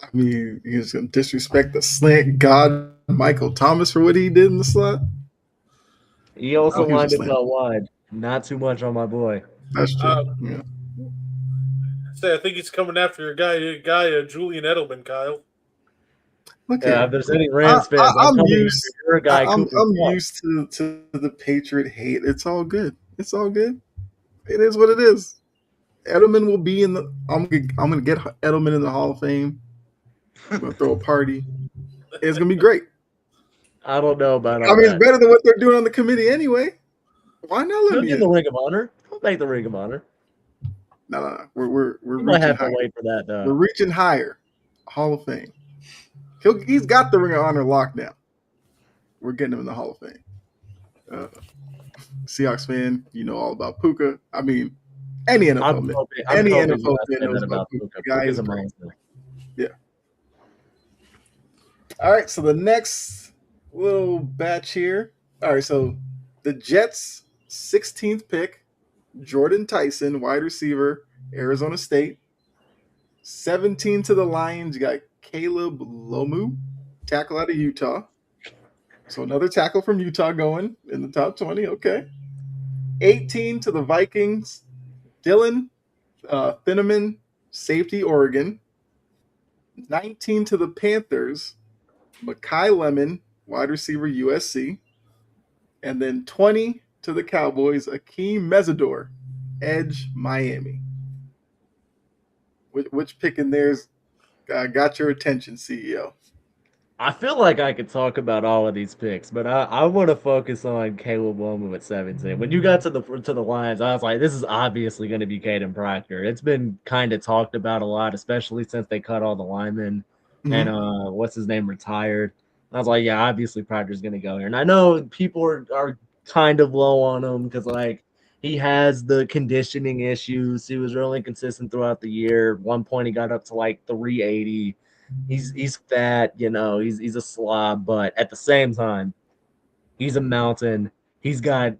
I mean, he's going to disrespect the slant god Michael Thomas for what he did in the slot. He also He was lined just up slant. out wide. Not too much on my boy. That's true. Yeah. Say, I think he's coming after your guy, Julian Edelman, Kyle. Look Yeah, at if there's any Rams fans, I'm coming after your guy, Cooper I'm Kupp. used to the Patriot hate. It's all good. It's all good. It is what it is. Edelman will be in the. I'm gonna get Edelman in the Hall of Fame. I'm gonna throw a party. It's gonna be great. I don't know about I all mean, it's that. better than what they're doing on the committee anyway. Why not let He'll me get in the in? Ring of Honor. He'll make the Ring of Honor. No. We're You might reaching have to higher. wait for that, We're though. reaching higher. Hall of Fame. He's got the Ring of Honor locked down. We're getting him in the Hall of Fame. Seahawks fan, you know all about Puka. I mean, any NFL fan, I'm any hoping NFL you fan say knows that about about Puka. Puka. The guy Puka's is a great. monster. Yeah. All right, so the next little batch here. All right, so the Jets' 16th pick, Jordan Tyson, wide receiver, Arizona State. 17 to the Lions, you got Caleb Lomu, tackle out of Utah. So another tackle from Utah going in the top 20. Okay. 18 to the Vikings, Dylan Finneman, safety, Oregon. 19 to the Panthers, Makai Lemon, wide receiver, USC. And then 20 to the Cowboys, Akeem Mesidor, edge, Miami. Which pick in there's got your attention, CEO? I feel like I could talk about all of these picks, but I want to focus on Caleb Williams at 17. When you got to the Lions, I was like, this is obviously going to be Caden Proctor. It's been kind of talked about a lot, especially since they cut all the linemen and what's his name retired. I was like, yeah, obviously Proctor's going to go here. And I know people are kind of low on him because like he has the conditioning issues. He was really inconsistent throughout the year. At one point he got up to like 380. He's fat, he's a slob, but at the same time, he's a mountain. He's got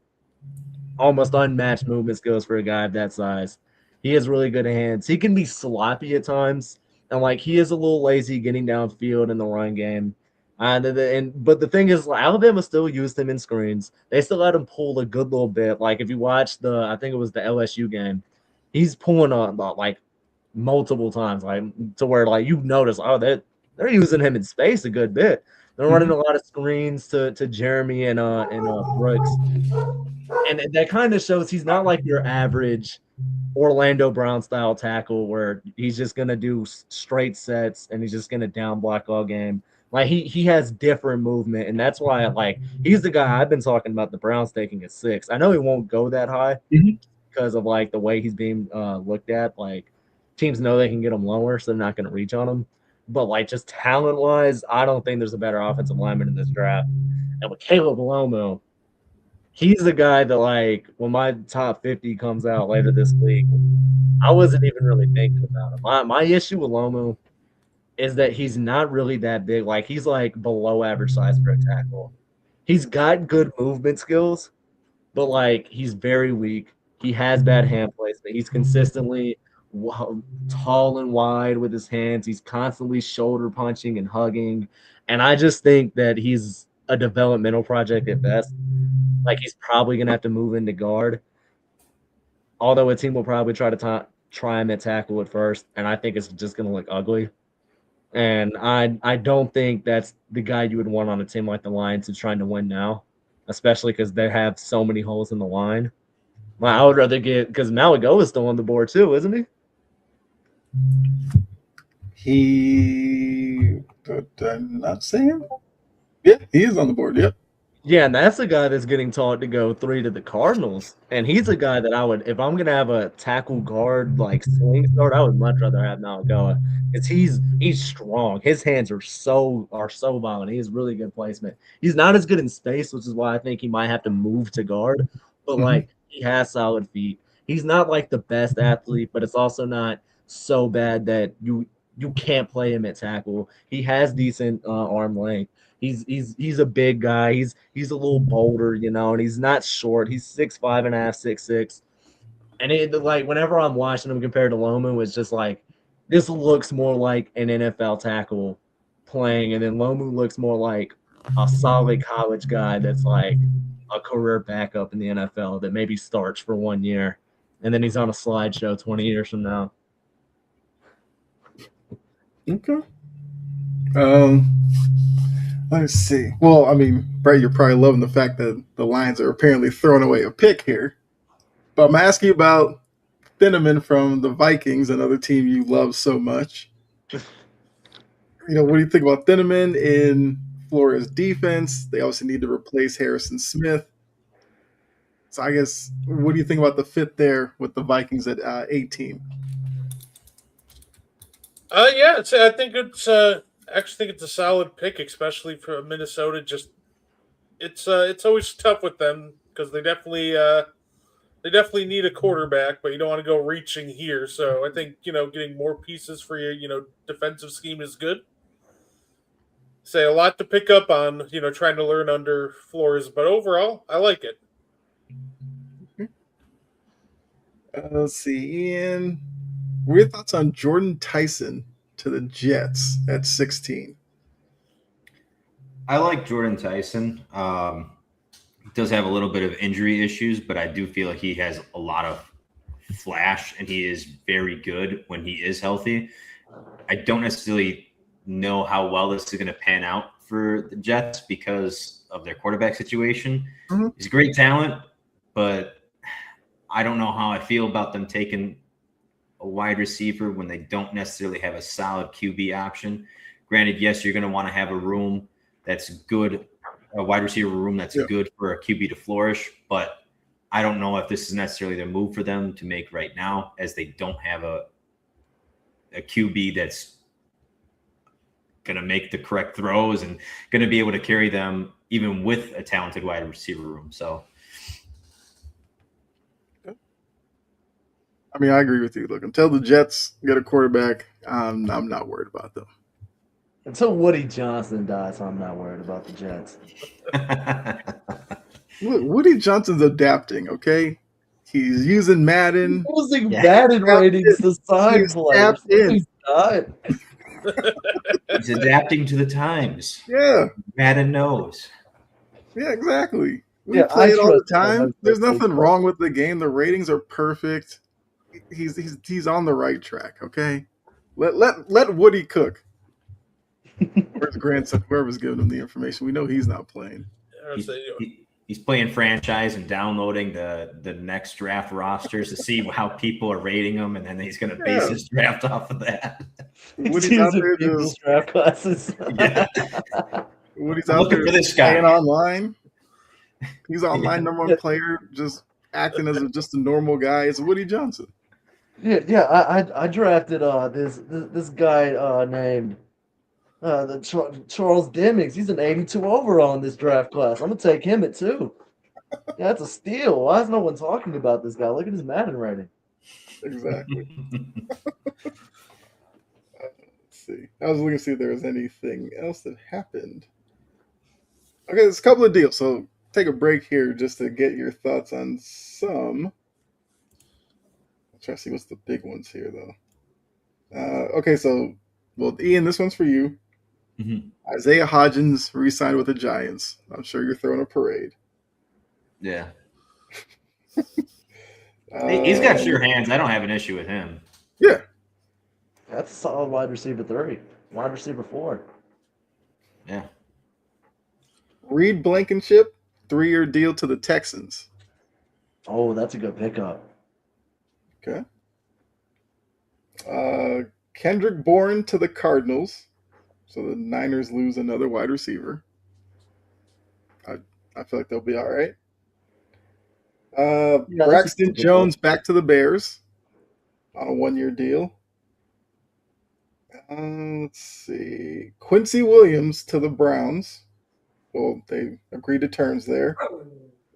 almost unmatched movement skills for a guy of that size. He has really good hands. He can be sloppy at times, and like he is a little lazy getting downfield in the run game. But the thing is, like, Alabama still used him in screens. They still let him pull a good little bit. Like if you watch I think it was the LSU game, he's pulling on like multiple times, like to where like you notice, oh, they're using him in space a good bit. They're running a lot of screens to Jeremy and Brooks, and that kind of shows he's not like your average Orlando Brown style tackle where he's just gonna do straight sets and he's just gonna down block all game. Like he has different movement, and that's why like he's the guy I've been talking about the Browns taking at 6. I know he won't go that high because of like the way he's being looked at. Like teams know they can get him lower, so they're not going to reach on him. But like just talent wise, I don't think there's a better offensive lineman in this draft. And with Caleb Lomo, he's the guy that like when my top 50 comes out later this week, I wasn't even really thinking about him. My issue with Lomo is that he's not really that big. Like he's like below average size for a tackle. He's got good movement skills, but like he's very weak. He has bad hand placement. He's consistently tall and wide with his hands. He's constantly shoulder punching and hugging. And I just think that he's a developmental project at best. Like, he's probably going to have to move into guard. Although a team will probably try him at tackle at first. And I think it's just going to look ugly. And I don't think that's the guy you would want on a team like the Lions who's trying to win now, especially because they have so many holes in the line. Well, I would rather get, because Malago is still on the board too, isn't he? Did I not say him? Yeah, he is on the board. Yep. Yeah, and that's the guy that's getting taught to go 3 to the Cardinals. And he's a guy that I would, if I'm gonna have a tackle guard like swing start, I would much rather have Nalgoa. Because he's strong. His hands are so violent. He has really good placement. He's not as good in space, which is why I think he might have to move to guard. But like, he has solid feet. He's not like the best athlete, but it's also not so bad that you can't play him at tackle. He has decent arm length. He's a big guy. He's a little bolder, and he's not short. He's 6'5.5", 6'6". And it, like, whenever I'm watching him compared to Lomu, it's just like, this looks more like an NFL tackle playing, and then Lomu looks more like a solid college guy that's like a career backup in the NFL that maybe starts for 1 year, and then he's on a slideshow 20 years from now. Okay. Let's see. Well, I mean, Brett, you're probably loving the fact that the Lions are apparently throwing away a pick here. But I'm asking you about Thieneman from the Vikings, another team you love so much. What do you think about Thieneman in Florida's defense? They obviously need to replace Harrison Smith. So I guess, what do you think about the fit there with the Vikings at 18? Yeah, I think it's actually think it's a solid pick, especially for Minnesota. Just it's always tough with them because they definitely need a quarterback, but you don't want to go reaching here. So I think getting more pieces for your defensive scheme is good. Say a lot to pick up on trying to learn under Flores, but overall I like it. Let's see, Ian. What are your thoughts on Jordan Tyson to the Jets at 16? I like Jordan Tyson. He does have a little bit of injury issues, but I do feel like he has a lot of flash, and he is very good when he is healthy. I don't necessarily know how well this is going to pan out for the Jets because of their quarterback situation. Mm-hmm. He's a great talent, but I don't know how I feel about them taking a wide receiver when they don't necessarily have a solid QB option. Granted, yes, you're going to want to have a room that's good, a wide receiver room that's good for a QB to flourish, but I don't know if this is necessarily the move for them to make right now, as they don't have a QB that's going to make the correct throws and going to be able to carry them even with a talented wide receiver room. So, I mean, I agree with you. Look, until the Jets get a quarterback, I'm not worried about them. Until Woody Johnson dies, I'm not worried about the Jets. Look, Woody Johnson's adapting, okay? He's using Madden. Using Madden ratings to sign players. He's adapting to the times. Yeah. Madden knows. Yeah, exactly. We play it all the time. There's nothing wrong with the game. The ratings are perfect. He's on the right track, okay? Let Woody cook. Where's grandson? Whoever's giving him the information. We know he's not playing. He's playing franchise and downloading the next draft rosters to see how people are rating them, and then he's going to base his draft off of that. Woody's out there just draft classes. Woody's out there for this guy playing online. He's online number one player, just acting as just a normal guy. It's Woody Johnson. Yeah. I drafted this guy named Charles Demings. He's an 82 overall in this draft class. I'm gonna take him at 2. Yeah, that's a steal. Why is no one talking about this guy? Look at his Madden rating. Exactly. Let's see. I was looking to see if there was anything else that happened. Okay, there's a couple of deals. So take a break here just to get your thoughts on some. try to see what's the big ones here, though. Okay, so, well, Ian, this one's for you. Mm-hmm. Isaiah Hodgins re-signed with the Giants. I'm sure you're throwing a parade. Yeah. He's got sure Um, hands. I don't have an issue with him. yeah, That's a solid wide receiver 3, wide receiver 4. Yeah. Reed Blankenship, 3-year deal to the Texans. Oh, that's a good pickup. Okay. Kendrick Bourne to the Cardinals. So the Niners lose another wide receiver. I feel like they'll be all right. Yeah, that's a Braxton good pickup. Jones back to the Bears on a 1-year deal. Let's see. Quincy Williams to the Browns. Well, they agreed to terms there.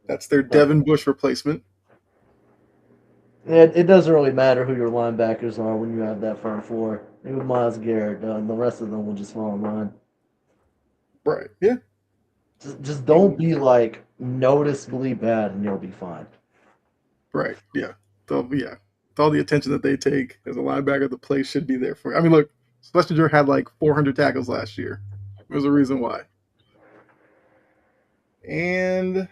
That's their Devin Bush replacement. It doesn't really matter who your linebackers are when you have that front four. Even Myles Garrett, the rest of them will just fall in line. Right. Yeah. Just don't be like noticeably bad, and you'll be fine. Right. Yeah. So yeah, with all the attention that they take as a linebacker, the play should be there for you. I mean, look, Schlesinger had like 400 tackles last year. There's a reason why. And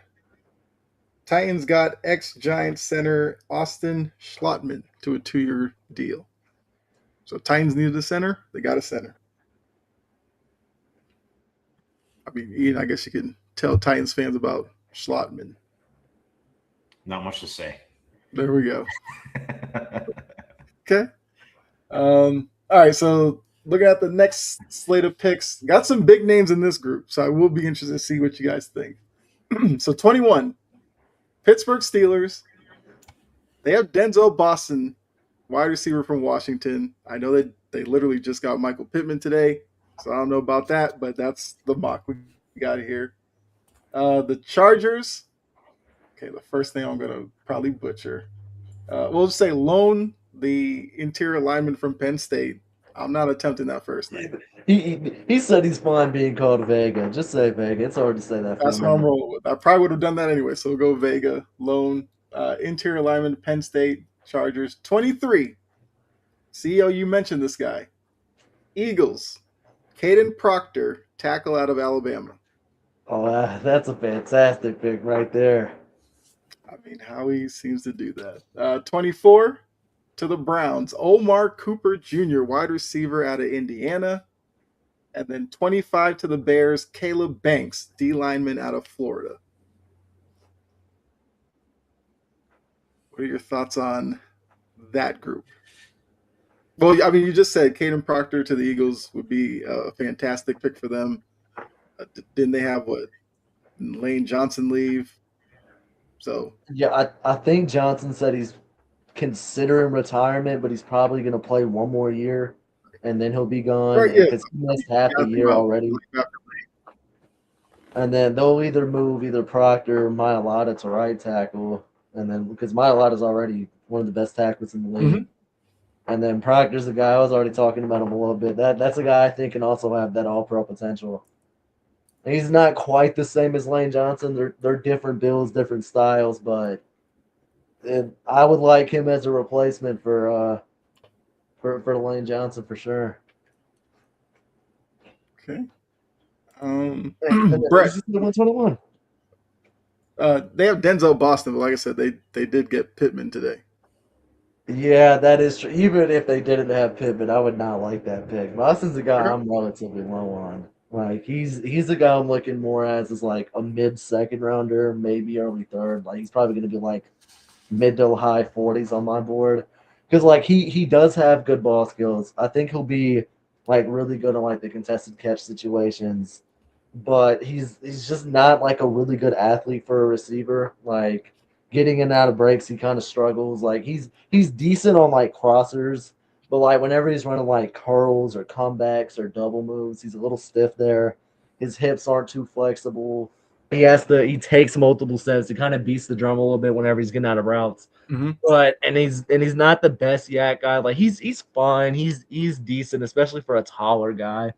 Titans got ex-Giant center Austin Schlottman to a 2-year deal. So Titans needed a center. They got a center. I mean, Ian, I guess you can tell Titans fans about Schlottman. Not much to say. There we go. Okay. All right. So looking at the next slate of picks, got some big names in this group. So I will be interested to see what you guys think. So 21, Pittsburgh Steelers. They have Denzel Boston, wide receiver from Washington. I know that they literally just got Michael Pittman today, so I don't know about that, but that's the mock we got here. The Chargers. Okay, the first thing I'm going to probably butcher. We'll just say loan the interior lineman from Penn State. I'm not attempting that first name. He said he's fine being called Vega. Just say Vega. It's hard to say that. That's what I'm rolling with. I probably would have done that anyway. So we'll go Vega, loan, interior lineman, Penn State, Chargers. 23. CEO, you mentioned this guy. Eagles, Caden Proctor, tackle out of Alabama. Oh, that's a fantastic pick right there. I mean, Howie seems to do that. 24 to the Browns, Omar Cooper Jr., wide receiver out of Indiana. And then 25 to the Bears, Caleb Banks, D lineman out of Florida. What are your thoughts on that group? Well, I mean, you just said Caden Proctor to the Eagles would be a fantastic pick for them. Didn't they have Lane Johnson leave? So yeah, I think Johnson said he's considering retirement, but he's probably going to play one more year, and then he'll be gone. right, yeah, Because he missed half the year already. And then they'll either move Proctor or Mailata to right tackle, and then because Mailata's already one of the best tackles in the league. Mm-hmm. And then Proctor's the guy I was already talking about him a little bit. That's a guy I think can also have that all-pro potential. He's not quite the same as Lane Johnson. They're different builds, different styles, but I would like him as a replacement for Lane Johnson for sure. Okay. Brett, 121. They have Denzel Boston, but like I said, they did get Pittman today. Yeah, that is true. Even if they didn't have Pittman, I would not like that pick. Boston's a guy I'm relatively low on. Like he's the guy I'm looking more as like a mid-second rounder, maybe early third. Like he's probably going to be like mid to high 40s on my board because like he does have good ball skills. I think he'll be like really good on like the contested catch situations, but he's just not like a really good athlete for a receiver. Like getting in and out of breaks, he kind of struggles. Like he's decent on like crossers, but like whenever he's running like curls or comebacks or double moves, he's a little stiff there. His hips aren't too flexible. He takes multiple steps. He kind of beats the drum a little bit whenever he's getting out of routes. Mm-hmm. But he's not the best yak guy. Like he's fine. He's decent, especially for a taller guy.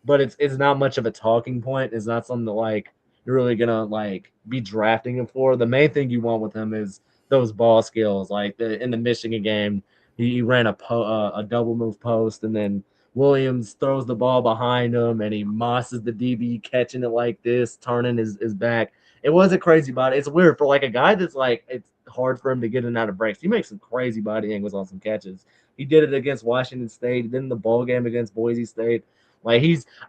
But it's not much of a talking point. It's not something that like you're really gonna like be drafting him for. The main thing you want with him is those ball skills. Like in the Michigan game, he ran a double move post, and then Williams throws the ball behind him, and he mosses the DB, catching it like this, turning his back. It wasn't crazy body. It's weird for like a guy that's like it's hard for him to get in and out of breaks. He makes some crazy body angles on some catches. He did it against Washington State, then the bowl game against Boise State. Like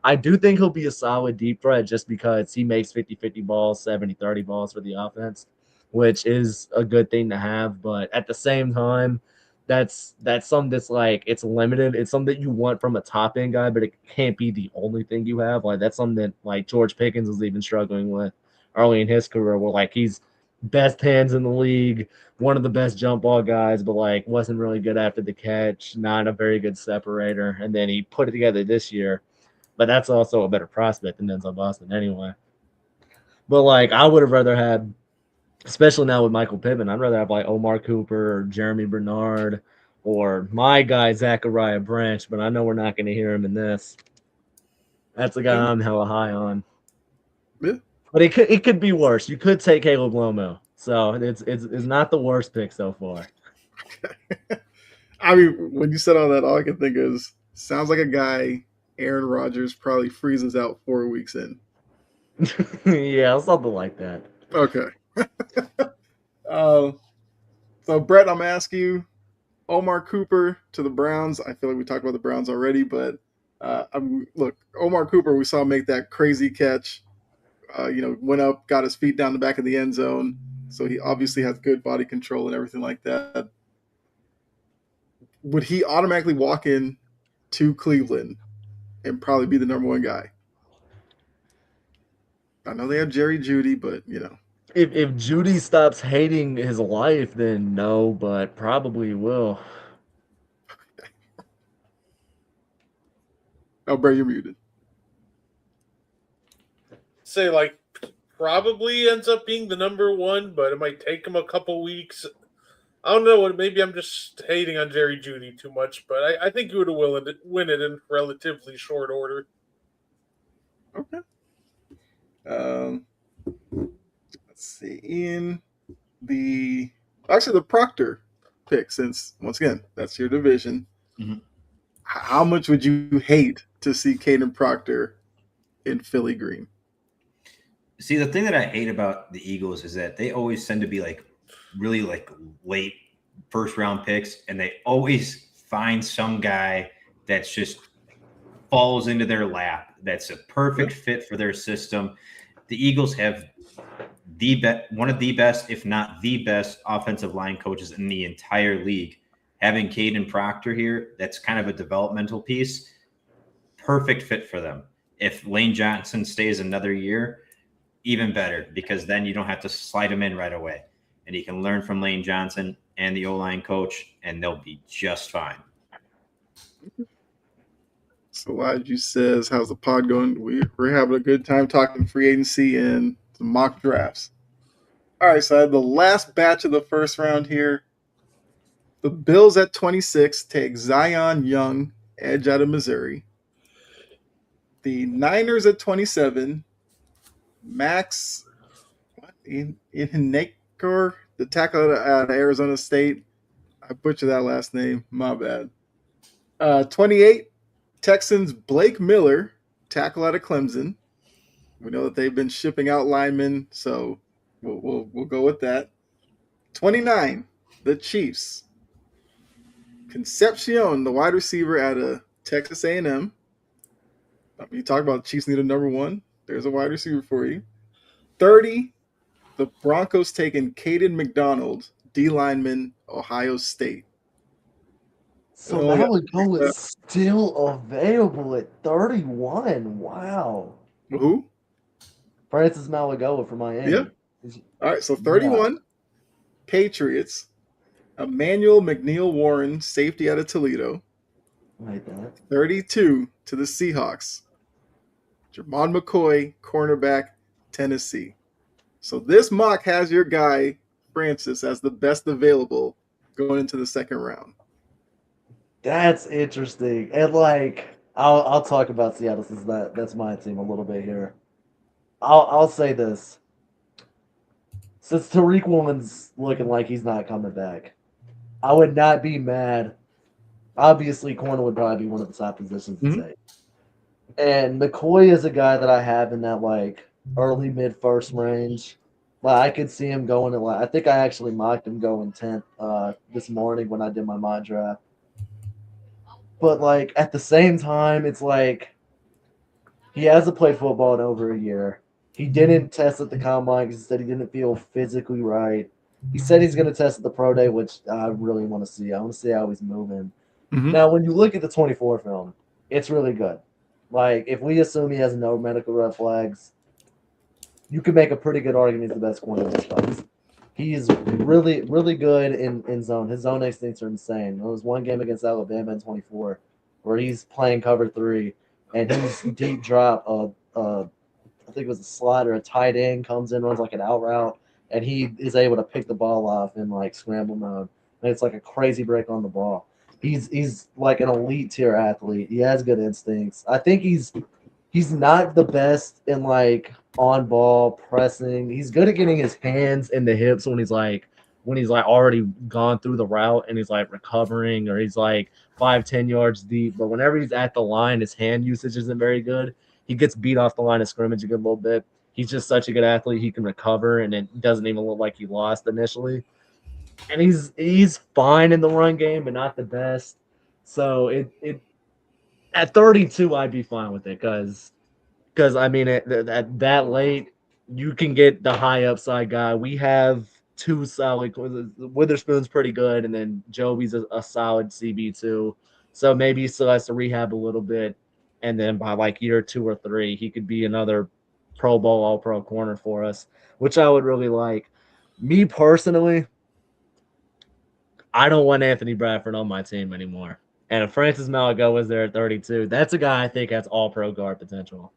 I do think he'll be a solid deep threat just because he makes 50-50 balls, 70-30 balls for the offense, which is a good thing to have. But at the same time, that's something that's like it's limited. It's something that you want from a top end guy, but it can't be the only thing you have. Like that's something that like George Pickens was even struggling with early in his career, where like he's best hands in the league, one of the best jump ball guys, but like wasn't really good after the catch, not a very good separator. And then he put it together this year, but that's also a better prospect than Denzel Boston anyway. But like I would have rather had, especially now with Michael Pittman, I'd rather have like Omar Cooper or Jeremy Bernard or my guy Zachariah Branch, but I know we're not going to hear him in this. That's the guy I'm hella high on. Yeah. But it could be worse. You could take Caleb Lomo. So it's not the worst pick so far. I mean, when you said all that, all I can think is sounds like a guy Aaron Rodgers probably freezes out 4 weeks in. Yeah, something like that. Okay. So Brett, I'm asking you, Omar Cooper to the Browns. I feel like we talked about the Browns already, but look, Omar Cooper, we saw make that crazy catch. Went up, got his feet down the back of the end zone. So he obviously has good body control and everything like that. Would he automatically walk in to Cleveland and probably be the number one guy? I know they have Jerry Jeudy, but If Judy stops hating his life, then no, but probably will. Oh, Bray, you're muted. Say like probably ends up being the number one, but it might take him a couple weeks. I don't know. Maybe I'm just hating on Jerry Jeudy too much, but I think he would win it in relatively short order. Okay. Let's see. In the Proctor pick, since once again that's your division. Mm-hmm. How much would you hate to see Caden Proctor in Philly green? See, the thing that I hate about the Eagles is that they always tend to be like really like late first round picks, and they always find some guy that's just falls into their lap. That's a perfect fit for their system. The Eagles have one of the best, if not the best, offensive line coaches in the entire league. Having Caden Proctor here, that's kind of a developmental piece. Perfect fit for them. If Lane Johnson stays another year, even better, because then you don't have to slide him in right away. And he can learn from Lane Johnson and the O-line coach, and they'll be just fine. So Elijah says, how's the pod going? We're having a good time talking free agency and some mock drafts. All right, so I have the last batch of the first round here. The Bills at 26 take Zion Young, edge out of Missouri. The Niners at 27, Max Inhenekor, the tackle out of Arizona State. I butchered that last name. My bad. 28, Texans Blake Miller, tackle out of Clemson. We know that they've been shipping out linemen, so we'll go with that. 29, the Chiefs, Concepcion, the wide receiver out of Texas A&M. I mean, you talk about the Chiefs need a number one. There's a wide receiver for you. 30, the Broncos taking Caden McDonald, D lineman, Ohio State. So Malago is still available at 31. Wow. Who? Francis Malagoa for Miami. Yeah. All right, so 31, Patriots, Emmanuel McNeil Warren, safety out of Toledo. Like that. 32 to the Seahawks, Jermon McCoy, cornerback, Tennessee. So this mock has your guy, Francis, as the best available going into the second round. That's interesting. And like I'll talk about Seattle since that's my team a little bit here. I'll say this. since Tariq Woolen's looking like he's not coming back, I would not be mad. Obviously, corner would probably be one of the top positions to take. And McCoy is a guy that I have in that like early mid first range. Like I could see him going to I think I actually mocked him going 10th this morning when I did my mock draft. But like at the same time, it's like he hasn't played football in over a year. He didn't test at the combine because he said he didn't feel physically right. He said he's going to test at the pro day, which I really want to see. I want to see how he's moving. Mm-hmm. Now, when you look at the 24 film, it's really good. Like, if we assume he has no medical red flags, you could make a pretty good argument he's the best corner in this class. He's really, really good in zone. His zone instincts are insane. There was one game against Alabama in 24 where he's playing cover 3, and his deep drop, I think it was a slot or a tight end, comes in, runs like an out route, and he is able to pick the ball off in like scramble mode. And it's like a crazy break on the ball. He's like an elite tier athlete. He has good instincts. I think he's not the best in like on ball pressing. He's good at getting his hands in the hips when he's like already gone through the route and he's like recovering or he's like 5-10 yards deep. But whenever he's at the line, his hand usage isn't very good. He gets beat off the line of scrimmage a good little bit. He's just such a good athlete. He can recover and it doesn't even look like he lost initially. And he's fine in the run game, but not the best. So it at 32, I'd be fine with it because I mean at that late, you can get the high upside guy. We have two solid. Witherspoon's pretty good, and then Joby's a solid CB2. So maybe he still has to rehab a little bit, and then by like year 2 or 3, he could be another Pro Bowl, All Pro corner for us, which I would really like. Me personally, I don't want Anthony Bradford on my team anymore. And if Francis Malago was there at 32, that's a guy I think has all pro guard potential.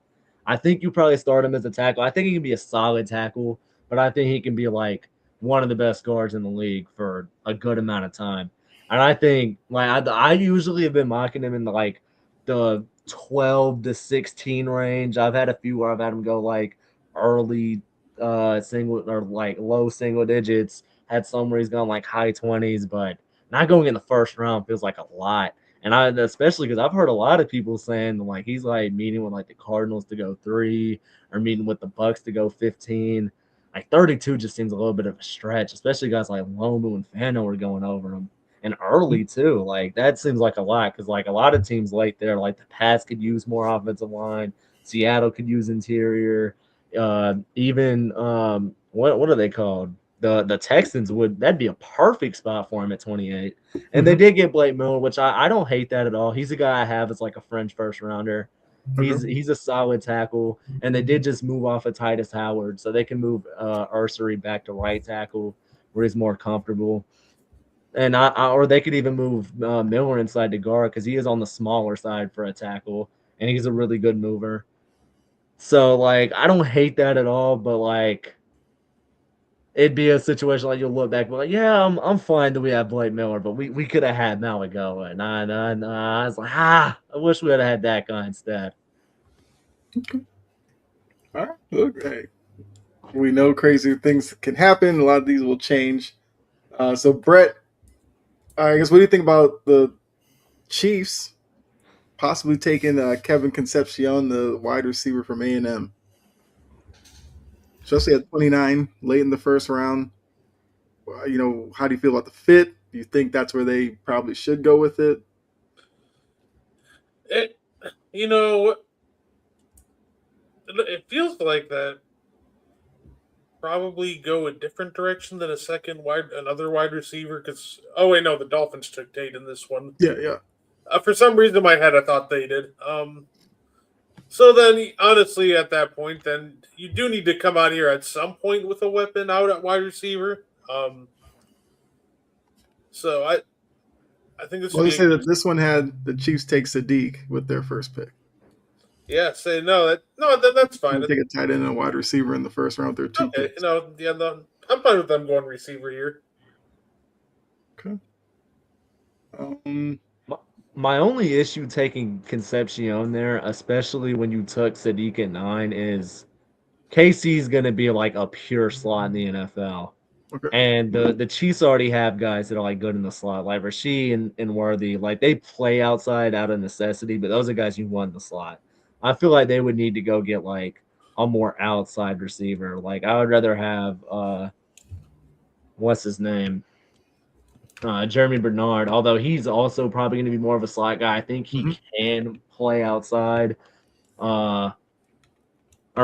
I think you probably start him as a tackle. I think he can be a solid tackle, but I think he can be like one of the best guards in the league for a good amount of time. And I think like I usually have been mocking him in like the 12 to 16 range. I've had a few where I've had him go like early single or like low single digits. Had some where he's gone like high 20s, but not going in the first round feels like a lot. And I especially because I've heard a lot of people saying like he's like meeting with like the Cardinals to go 3 or meeting with the Bucks to go 15. Like 32 just seems a little bit of a stretch, especially guys like Lomu and Fano are going over him. And early too, like that seems like a lot because like a lot of teams late there, like the Pats could use more offensive line, Seattle could use interior, even what are they called? The Texans that'd be a perfect spot for him at 28. And they did get Blake Miller, which I don't hate that at all. He's a guy I have as like a French first rounder. He's a solid tackle, and they did just move off of Titus Howard, so they can move Ursery back to right tackle where he's more comfortable. And or they could even move Miller inside to guard because he is on the smaller side for a tackle, and he's a really good mover. So like I don't hate that at all, but like it'd be a situation like you'll look back, but like, yeah, I'm fine that we have Blake Miller, but we could have had Malago, and I was like, I wish we would have had that guy instead. Okay. All right. Look, hey, we know crazy things can happen. A lot of these will change. So Brett, I guess what do you think about the Chiefs possibly taking Kevin Concepcion, the wide receiver from A&M, especially at 29, late in the first round? How do you feel about the fit? Do you think that's where they probably should go with it? You know, it feels like that probably go a different direction than another wide receiver. Because no, the Dolphins took Tate in this one. Yeah. For some reason in my head, I thought they did. So then, honestly, at that point, then you do need to come out here at some point with a weapon out at wide receiver. So I think this. Well, you say that this one had the Chiefs take Sadiq with their first pick. Yeah, that's fine. They take a tight end and a wide receiver in the first round. They're 2 picks. I'm fine with them going receiver here. Okay. My only issue taking Concepcion there, especially when you took Sadiq at 9, is KC's going to be like a pure slot in the NFL. Okay. And the Chiefs already have guys that are like good in the slot, like Rasheed and Worthy. Like they play outside out of necessity, but those are guys you want in the slot. I feel like they would need to go get like a more outside receiver. Like I would rather have what's his name? Jeremy Bernard, although he's also probably going to be more of a slot guy. I think he can play outside. Or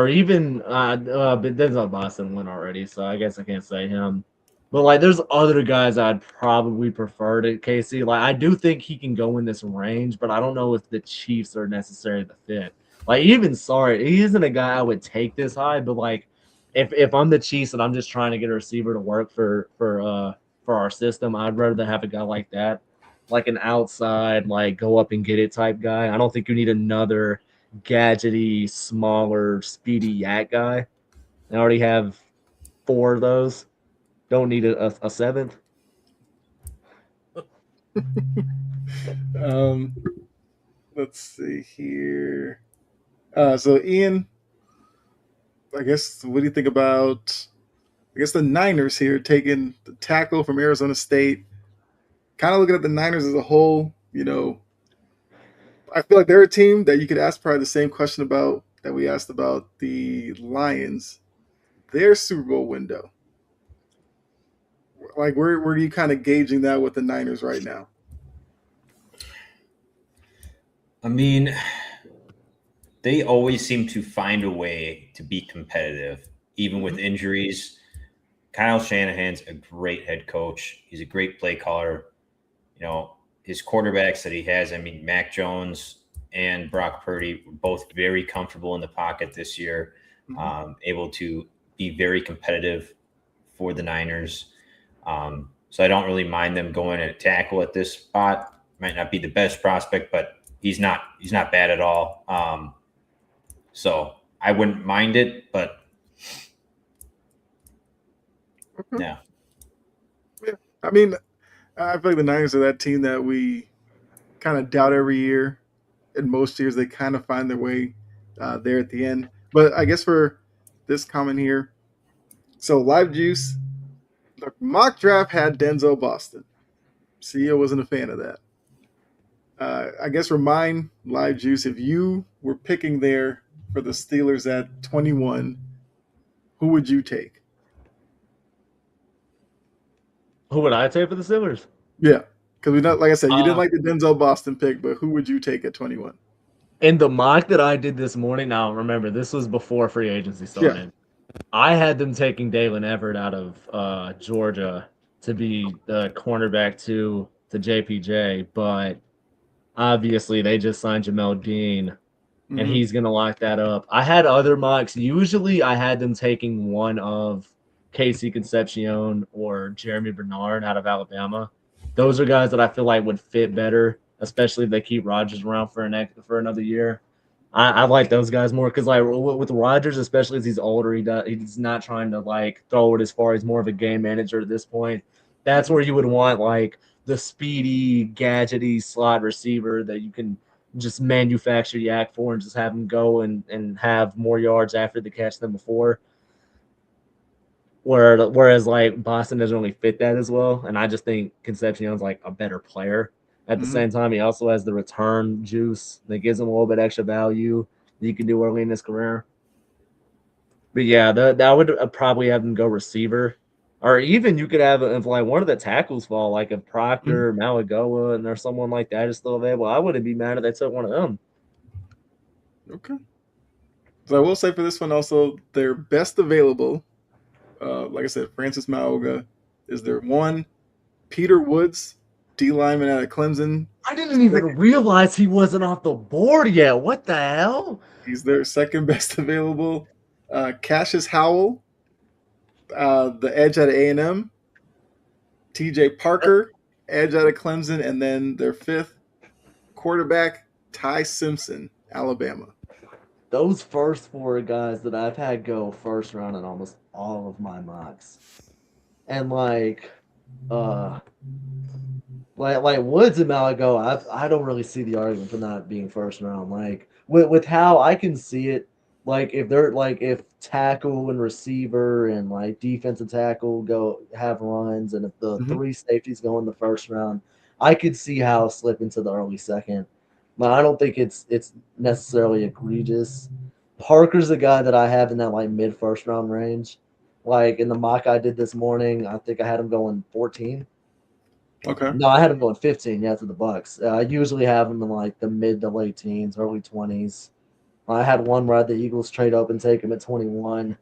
even but Denzel Boston went already, so I guess I can't say him. But like, there's other guys I'd probably prefer to KC. Like, I do think he can go in this range, but I don't know if the Chiefs are necessarily the fit. Like, even sorry, he isn't a guy I would take this high, but like, if I'm the Chiefs and I'm just trying to get a receiver to work for our system, I'd rather have a guy like that, like an outside, like go up and get it type guy. I don't think you need another gadgety, smaller, speedy yak guy. I already have 4 of those. Don't need a seventh. Let's see here. So Ian, I guess what do you think about? I guess the Niners here taking the tackle from Arizona State. Kind of looking at the Niners as a whole, I feel like they're a team that you could ask probably the same question about that we asked about the Lions. Their Super Bowl window. Like where are you kind of gauging that with the Niners right now? I mean, they always seem to find a way to be competitive, even with injuries. Kyle Shanahan's a great head coach. He's a great play caller. His quarterbacks that he has, I mean, Mac Jones and Brock Purdy were both very comfortable in the pocket this year, able to be very competitive for the Niners. So I don't really mind them going at tackle at this spot. Might not be the best prospect, but he's not bad at all. So I wouldn't mind it, but yeah. I mean, I feel like the Niners are that team that we kind of doubt every year. And most years they kind of find their way there at the end. But I guess for this comment here, so Live Juice, the mock draft had Denzel Boston. CEO wasn't a fan of that. I guess remind Live Juice, if you were picking there for the Steelers at 21, who would you take? Who would I take for the Steelers? Yeah, because we not like I said, you didn't like the Denzel Boston pick, but who would you take at 21? In the mock that I did this morning, now remember this was before free agency started. Yeah. I had them taking Dalen Everett out of Georgia to be the cornerback to JPJ, but obviously they just signed Jamel Dean, and he's going to lock that up. I had other mocks. Usually I had them taking one of Casey Concepcion or Jeremy Bernard out of Alabama. Those are guys that I feel like would fit better, especially if they keep Rodgers around for another year. I like those guys more because like with Rodgers, especially as he's older, he's not trying to like throw it as far. He's more of a game manager at this point. That's where you would want like the speedy, gadgety slot receiver that you can just manufacture yak for and just have him go and have more yards after the catch than before. Whereas like Boston doesn't really fit that as well, and I just think Concepcion's like a better player. At the same time, he also has the return juice that gives him a little bit extra value that you can do early in his career. But yeah, that would probably have him go receiver, or even you could have if like one of the tackles fall, like if Proctor, Malagoa, and there's someone like that is still available. I wouldn't be mad if they took one of them. Okay. So I will say for this one also, their best available. Like I said, Francis Mauga is their one. Peter Woods, D lineman out of Clemson. I didn't even realize he wasn't off the board yet. What the hell? He's their second best available. Cassius Howell, the edge out of A&M. T.J. Parker, edge out of Clemson, and then their fifth quarterback, Ty Simpson, Alabama. Those first 4 guys that I've had go first round in almost all of my mocks. And like Woods and Malago, I don't really see the argument for not being first round. Like with how I can see it, like if tackle and receiver and like defensive tackle go have runs, and if the Mhm. three safeties go in the first round, I could see how slip into the early second. But I don't think it's necessarily egregious. Parker's a guy that I have in that like mid first round range. Like in the mock I did this morning, I think I had him going 14. Okay. No, I had him going 15. Yeah, to the Bucks. I usually have him in like the mid to late teens, early 20s. I had one where I had the Eagles trade up and take him at 21.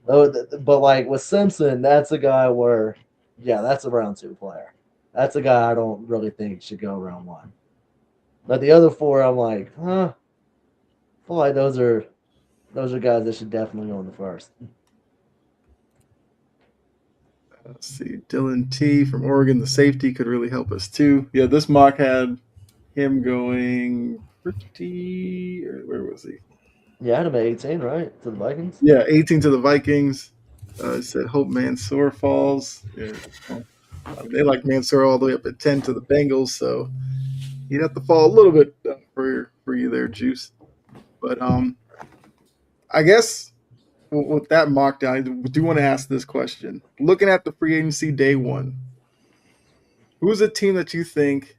But like with Simpson, that's a guy where, yeah, that's a round two player. That's a guy I don't really think should go round one. But the other four, I'm like, huh. I feel like those are guys that should definitely go in the first. Let's see. Dylan T from Oregon, the safety, could really help us too. Yeah, this mock had him going pretty. Or where was he? Yeah, I had him at 18, right? To the Vikings. Yeah, 18 to the Vikings. It said Hope Mansour falls. Yeah, well, they like Mansour all the way up at 10 to the Bengals, so he'd have to fall a little bit for you there, Juice. But I guess with that mock down, I do want to ask this question. Looking at the free agency day one, who's a team that you think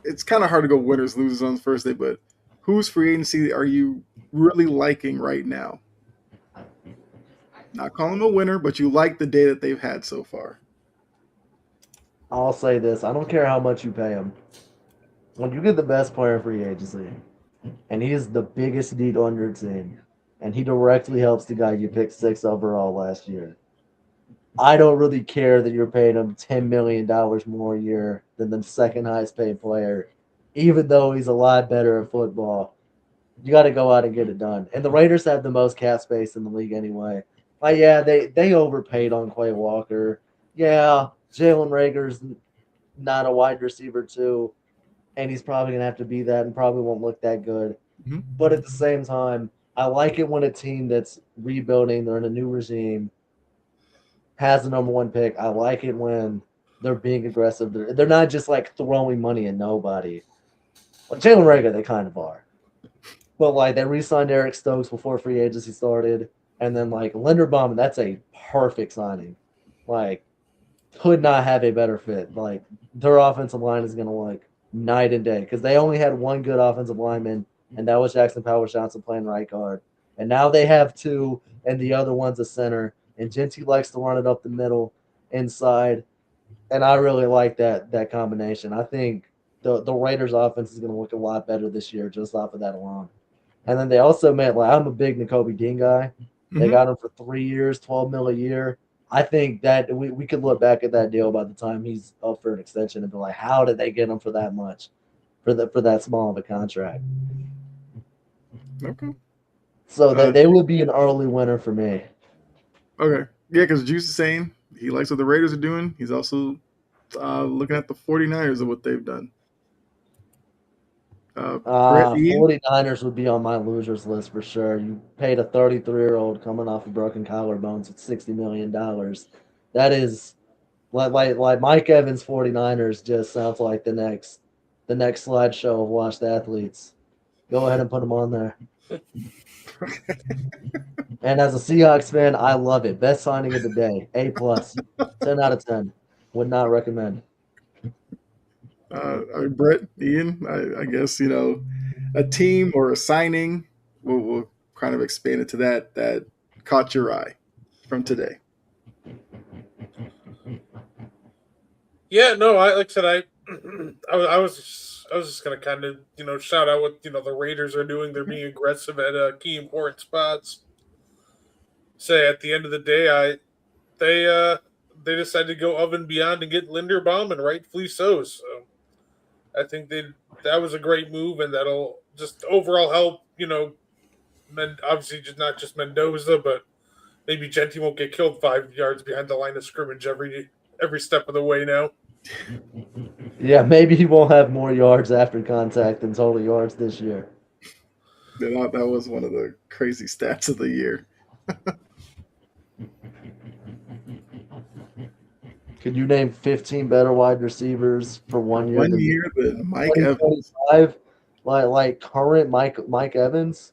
it's kind of hard to go winners losers on the first day, but whose free agency are you really liking right now? Not calling them a winner, but you like the day that they've had so far. I'll say this: I don't care how much you pay him. When you get the best player in free agency, and he is the biggest need on your team, and he directly helps the guy you picked 6 overall last year. I don't really care that you're paying him $10 million more a year than the second highest paid player, even though he's a lot better at football. You got to go out and get it done. And the Raiders have the most cap space in the league anyway. Like, yeah, they overpaid on Quay Walker. Yeah, Jalen Rager's not a wide receiver too, and he's probably gonna have to be that, and probably won't look that good. Mm-hmm. But at the same time, I like it when a team that's rebuilding, they're in a new regime, has the number one pick. I like it when they're being aggressive. They're not just like throwing money at nobody. Like Jalen Rager, they kind of are. But like they re-signed Eric Stokes before free agency started, and then like Linderbaum, that's a perfect signing. Like could not have a better fit. Like their offensive line is going to look night and day because they only had one good offensive lineman, and that was Jackson Powers Johnson playing right guard. And now they have two, and the other one's a center. And Genty likes to run it up the middle, inside, and I really like that combination. I think the Raiders' offense is going to look a lot better this year just off of that alone. And then they also made like I'm a big N'Kobe Dean guy. They Mm-hmm. got him for 3 years, 12 mil a year. I think that we could look back at that deal by the time he's up for an extension and be like, how did they get him for that much, for that small of a contract? Okay. So that they would be an early winner for me. Okay. Yeah, because Juice is saying he likes what the Raiders are doing. He's also looking at the 49ers and what they've done. Brett Ian? 49ers would be on my losers list for sure. You paid a 33-year-old coming off of broken collarbones at $60 million. That is like Mike Evans 49ers just sounds like the next slideshow of washed athletes. Go ahead and put them on there. And as a Seahawks fan, I love it. Best signing of the day. A+. 10 out of 10. Would not recommend. Brett Ian, I guess, a team or a signing, we'll kind of expand it to that caught your eye from today. Yeah, no, like I said, I was just gonna kind of shout out what the Raiders are doing. They're being aggressive at key important spots. Say at the end of the day, they decided to go of and beyond and get Linderbaum, and rightfully so. So I think that was a great move, and that'll just overall help. Obviously just not just Mendoza, but maybe Genty won't get killed 5 yards behind the line of scrimmage every step of the way now. Yeah, maybe he won't have more yards after contact than total yards this year. That was one of the crazy stats of the year. Could you name 15 better wide receivers for 1 year? Than Mike Evans. Like current Mike Evans,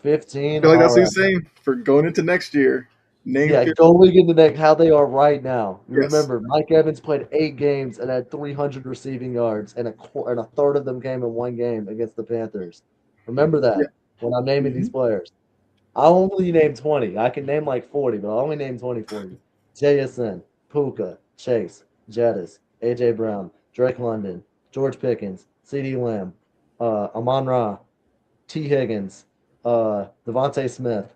15. I feel like that's All what right. he's saying for going into next year. Name Yeah, 15. going into next how they are right now. You Yes. remember, Mike Evans played 8 games and had 300 receiving yards, and a third of them came in one game against the Panthers. Remember Yeah. that when I'm naming these players. I'll only name 20. I can name like 40, but I'll only name 20 for you. JSN, Puka, Chase, Jettis, AJ Brown, Drake London, George Pickens, CD Lamb, Amon Ra, T. Higgins, Devontae Smith.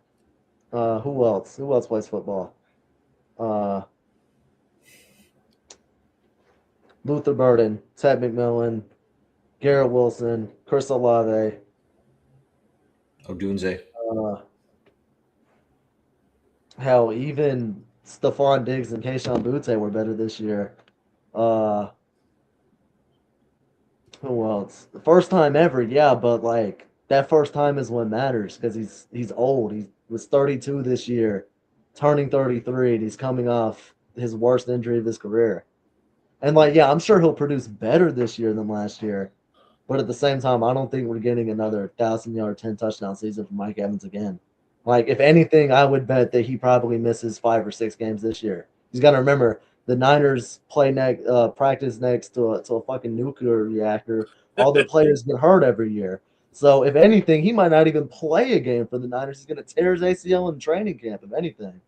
Who else? Who else plays football? Uh, Luther Burden, Ted McMillan, Garrett Wilson, Chris Olave, Odunze. hell, even Stephon Diggs and Kayshon Butte were better this year. Uh, who else? The first time ever, yeah, but like that first time is what matters because he's old. He was 32 this year, turning 33, and he's coming off his worst injury of his career. And like, yeah, I'm sure he'll produce better this year than last year. But at the same time, I don't think we're getting another 1,000-yard, 10-touchdown season from Mike Evans again. Like, if anything, I would bet that he probably misses 5 or 6 games this year. He's got to remember the Niners practice next to a fucking nuclear reactor. All their players get hurt every year. So if anything, he might not even play a game for the Niners. He's going to tear his ACL in training camp. If anything,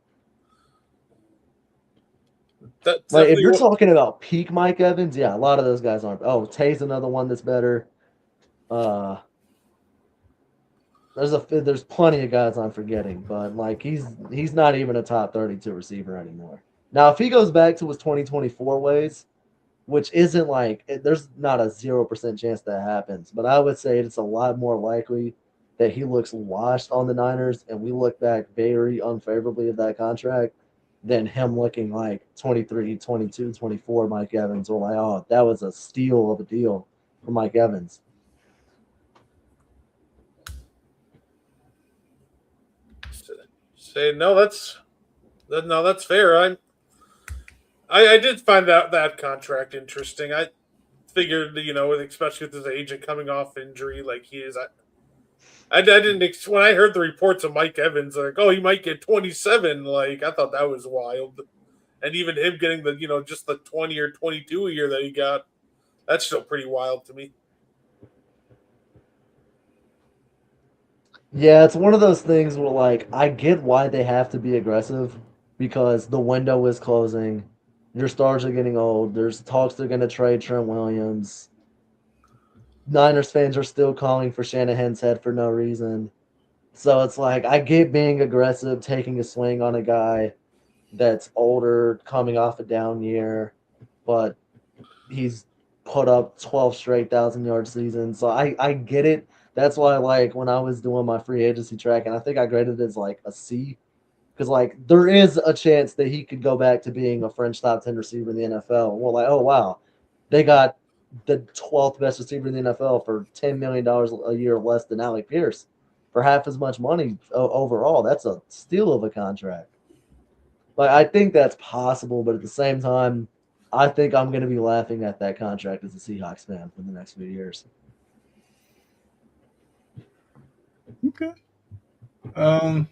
That's like if definitely you're what. talking about peak Mike Evans, yeah, a lot of those guys aren't. Oh, Tay's another one that's better. Uh, there's plenty of guys I'm forgetting, but like he's not even a top 32 receiver anymore. Now, if he goes back to his 2024 ways, which isn't like there's not a 0% chance that happens, but I would say it's a lot more likely that he looks washed on the Niners and we look back very unfavorably of that contract than him looking like 23, 22, 24 Mike Evans or like, oh, that was a steal of a deal for Mike Evans. Say that's fair. I did find that contract interesting. I figured, especially with his agent coming off injury like he is. I didn't when I heard the reports of Mike Evans, like, oh, he might get 27. Like, I thought that was wild, and even him getting the just the 20 or 22 a year that he got, that's still pretty wild to me. Yeah, it's one of those things where like I get why they have to be aggressive because the window is closing. Your stars are getting old. There's talks they're going to trade Trent Williams. Niners fans are still calling for Shanahan's head for no reason. So it's like I get being aggressive, taking a swing on a guy that's older, coming off a down year, but he's put up 12 straight 1,000-yard seasons. So I get it. That's why like when I was doing my free agency track, and I think I graded it as like a C, because like there is a chance that he could go back to being a French top 10 receiver in the NFL. And we're like, oh wow, they got the 12th best receiver in the NFL for $10 million a year less than Alec Pierce for half as much money overall. That's a steal of a contract. Like I think that's possible, but at the same time, I think I'm going to be laughing at that contract as a Seahawks fan for the next few years. Okay. Only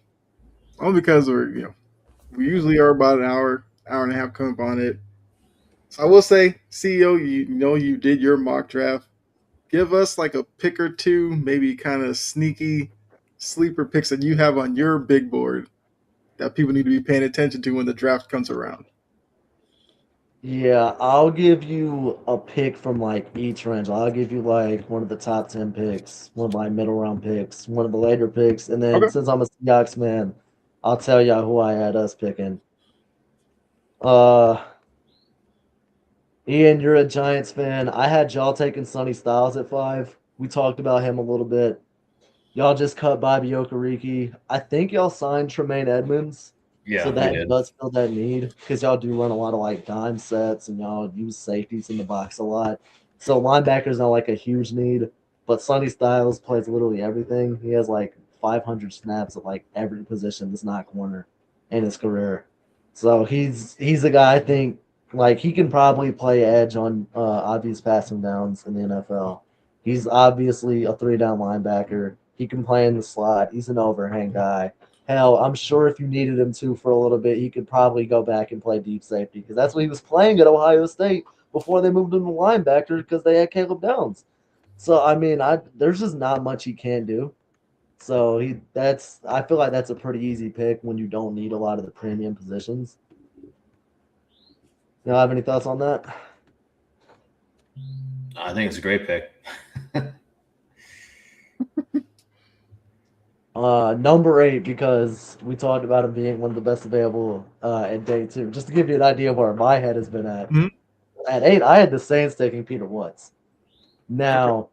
because we usually are about an hour and a half coming up on it. So I will say, CEO, you know you did your mock draft. Give us like a pick or two, maybe kind of sneaky sleeper picks that you have on your big board that people need to be paying attention to when the draft comes around. Yeah, I'll give you a pick from like each range. I'll give you like one of the top 10 picks, one of my middle round picks, one of the later picks, and then Okay. since I'm a Seahawks man, I'll tell you who I had us picking. Uh, Ian, you're a Giants fan. I had y'all taking Sonny Styles at 5. We talked about him a little bit. Y'all just cut Bobby Okereke. I think y'all signed Tremaine Edmonds. So Yeah, we that did. does fill that need because y'all do run a lot of like dime sets and y'all use safeties in the box a lot. So linebackers not like a huge need, but Sonny Styles plays literally everything. He has like 500 snaps at like every position that's not corner in his career. So he's a guy I think like he can probably play edge on obvious passing downs in the NFL. He's obviously a 3-down linebacker. He can play in the slot. He's an overhang guy. Hell, I'm sure if you needed him to for a little bit, he could probably go back and play deep safety because that's what he was playing at Ohio State before they moved him to linebacker because they had Caleb Downs. So I mean, there's just not much he can do. So I feel like that's a pretty easy pick when you don't need a lot of the premium positions. You have any thoughts on that? I think it's a great pick. Number 8, because we talked about him being one of the best available at day 2. Just to give you an idea of where my head has been at. Mhm. At 8, I had the Saints taking Peter Woods. Now,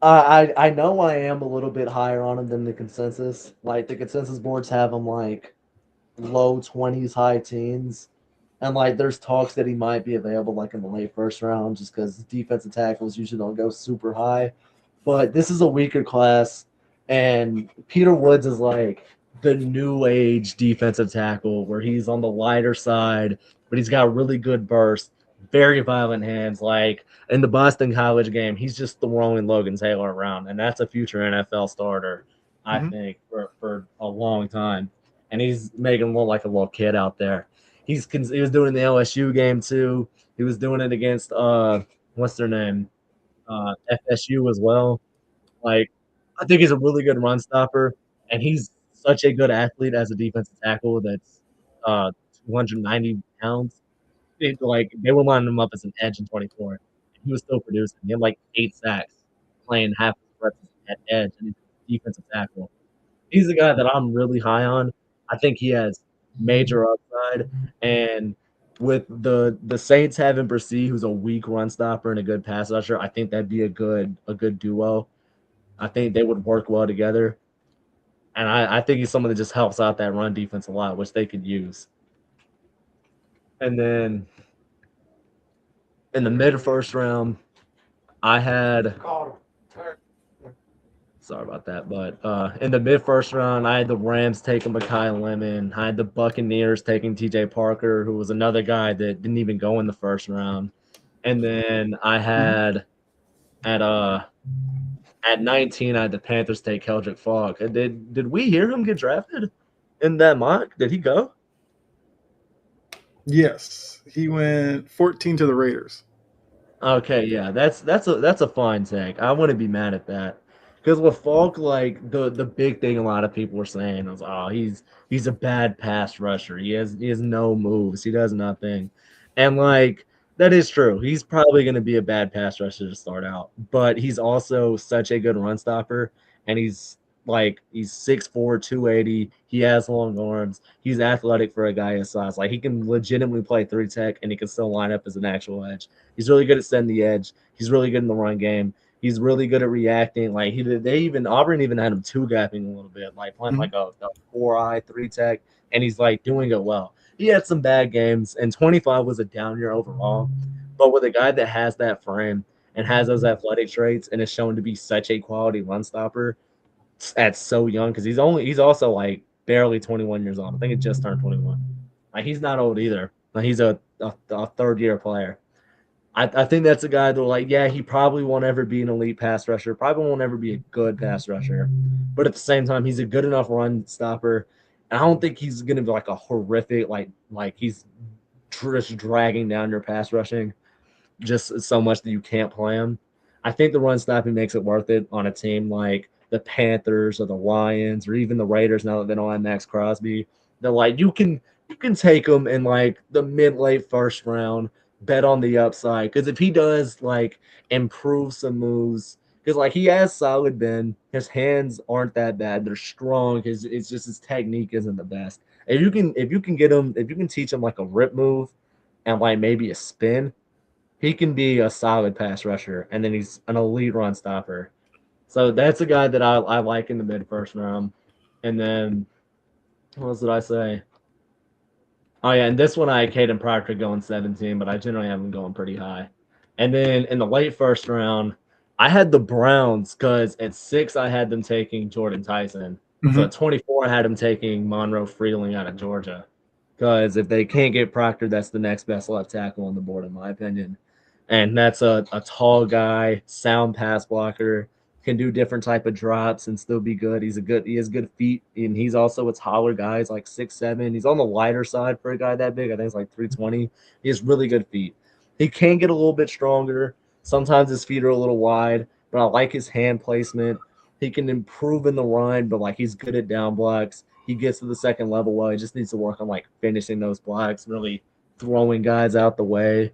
I know I am a little bit higher on him than the consensus. Like the consensus boards have him like low 20s, high teens. And like there's talks that he might be available like in the late first round just because defensive tackles usually don't go super high. But this is a weaker class, and Peter Woods is like the new age defensive tackle where he's on the lighter side, but he's got really good burst, very violent hands. Like in the Boston College game, he's just throwing Logan Taylor around, and that's a future NFL starter, I Mhm. think, for a long time. And he's making him look like a little kid out there. He was doing it in the LSU game too. He was doing it against what's their name? FSU as well. Like, I think he's a really good run stopper, and he's such a good athlete as a defensive tackle that's 290 pounds. Like they were lining him up as an edge in 24, and he was still producing. He had like 8 sacks playing half his reps at edge, and he's a defensive tackle. He's the guy that I'm really high on. I think he has major upside, and with the Saints having Brissy, who's a weak run stopper and a good pass rusher, I think that'd be a good duo. I think they would work well together. And I think he's someone that just helps out that run defense a lot, which they could use. And then in the mid first round, I had sorry about that, but in the mid first round, I had the Rams taking Mekhi Lemon. I had the Buccaneers taking TJ Parker, who was another guy that didn't even go in the first round. And then I had at at 19, I had the Panthers take Keldrick Fogg. Did we hear him get drafted in that mock? Did he go? Yes, he went 14 to the Raiders. Okay, yeah, that's a fine take. I wouldn't be mad at that. Because with Falk, like the big thing a lot of people were saying was, oh, he's a bad pass rusher. He has no moves. He does nothing. And like that is true. He's probably gonna be a bad pass rusher to start out. But he's also such a good run stopper, and he's 6'4", 280. He has long arms. He's athletic for a guy his size. Like he can legitimately play 3 tech and he can still line up as an actual edge. He's really good at setting the edge. He's really good in the run game. He's really good at reacting. Like Auburn even had him 2-gapping a little bit, like playing like a 4-eye 3 tech, and he's like doing it well. He had some bad games, and 25 was a down year overall. But with a guy that has that frame and has those athletic traits and is shown to be such a quality run stopper at so young, because he's also like barely 21 years old. I think he just turned 21. Like he's not old either. Like he's a third-year player. I think that's a guy that, like, yeah, he probably won't ever be an elite pass rusher, probably won't ever be a good pass rusher, but at the same time, he's a good enough run stopper. And I don't think he's going to be like a horrific, like he's just dragging down your pass rushing just so much that you can't play him. I think the run stopping makes it worth it on a team like the Panthers or the Lions or even the Raiders now that they don't have Max Crosby. They're like you can take him in like the mid late first round, bet on the upside, because if he does like improve some moves, because like he has solid bend, his hands aren't that bad, they're strong. It's just his technique isn't the best. If you can get him, if you can teach him like a rip move and like maybe a spin, he can be a solid pass rusher, and then he's an elite run stopper. So that's a guy that I like in the mid first round. And then what else did I say? Oh yeah, and this one I had Caden Proctor going 17, but I generally have him going pretty high. And then in the late first round, I had the Browns because at 6 I had them taking Jordan Tyson. So Mhm. at 24 I had them taking Monroe Freeling out of Georgia. Because if they can't get Proctor, that's the next best left tackle on the board, in my opinion. And that's a tall guy, sound pass blocker, can do different type of drops and still be good. He has good feet, and he's also a taller guy. He's like 6'7". He's on the lighter side for a guy that big. I think it's like 320. He has really good feet. He can get a little bit stronger. Sometimes his feet are a little wide, but I like his hand placement. He can improve in the run, but like he's good at down blocks. He gets to the second level well. He just needs to work on like finishing those blocks, really throwing guys out the way.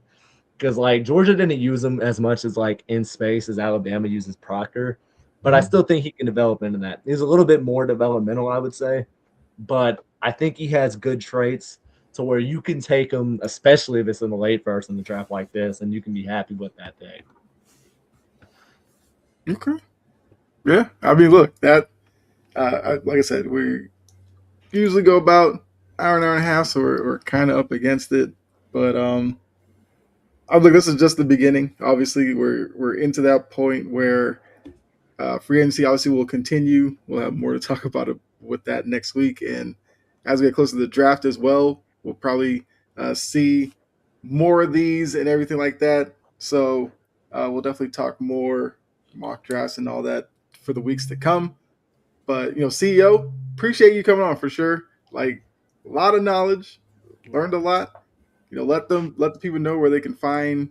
Because like Georgia didn't use him as much as like in space as Alabama uses Proctor, but I still think he can develop into that. He's a little bit more developmental, I would say, but I think he has good traits to where you can take him, especially if it's in the late first in the draft like this, and you can be happy with that day. Okay. Yeah. I mean, look, that like I said, we usually go about hour and a half, so we're kind of up against it. But I think this is just the beginning. Obviously, we're into that point where free agency obviously will continue. We'll have more to talk about it with that next week, and as we get closer to the draft as well, we'll probably see more of these and everything like that. So we'll definitely talk more mock drafts and all that for the weeks to come. But CEO, appreciate you coming on for sure. Like a lot of knowledge, learned a lot. Let the people know where they can find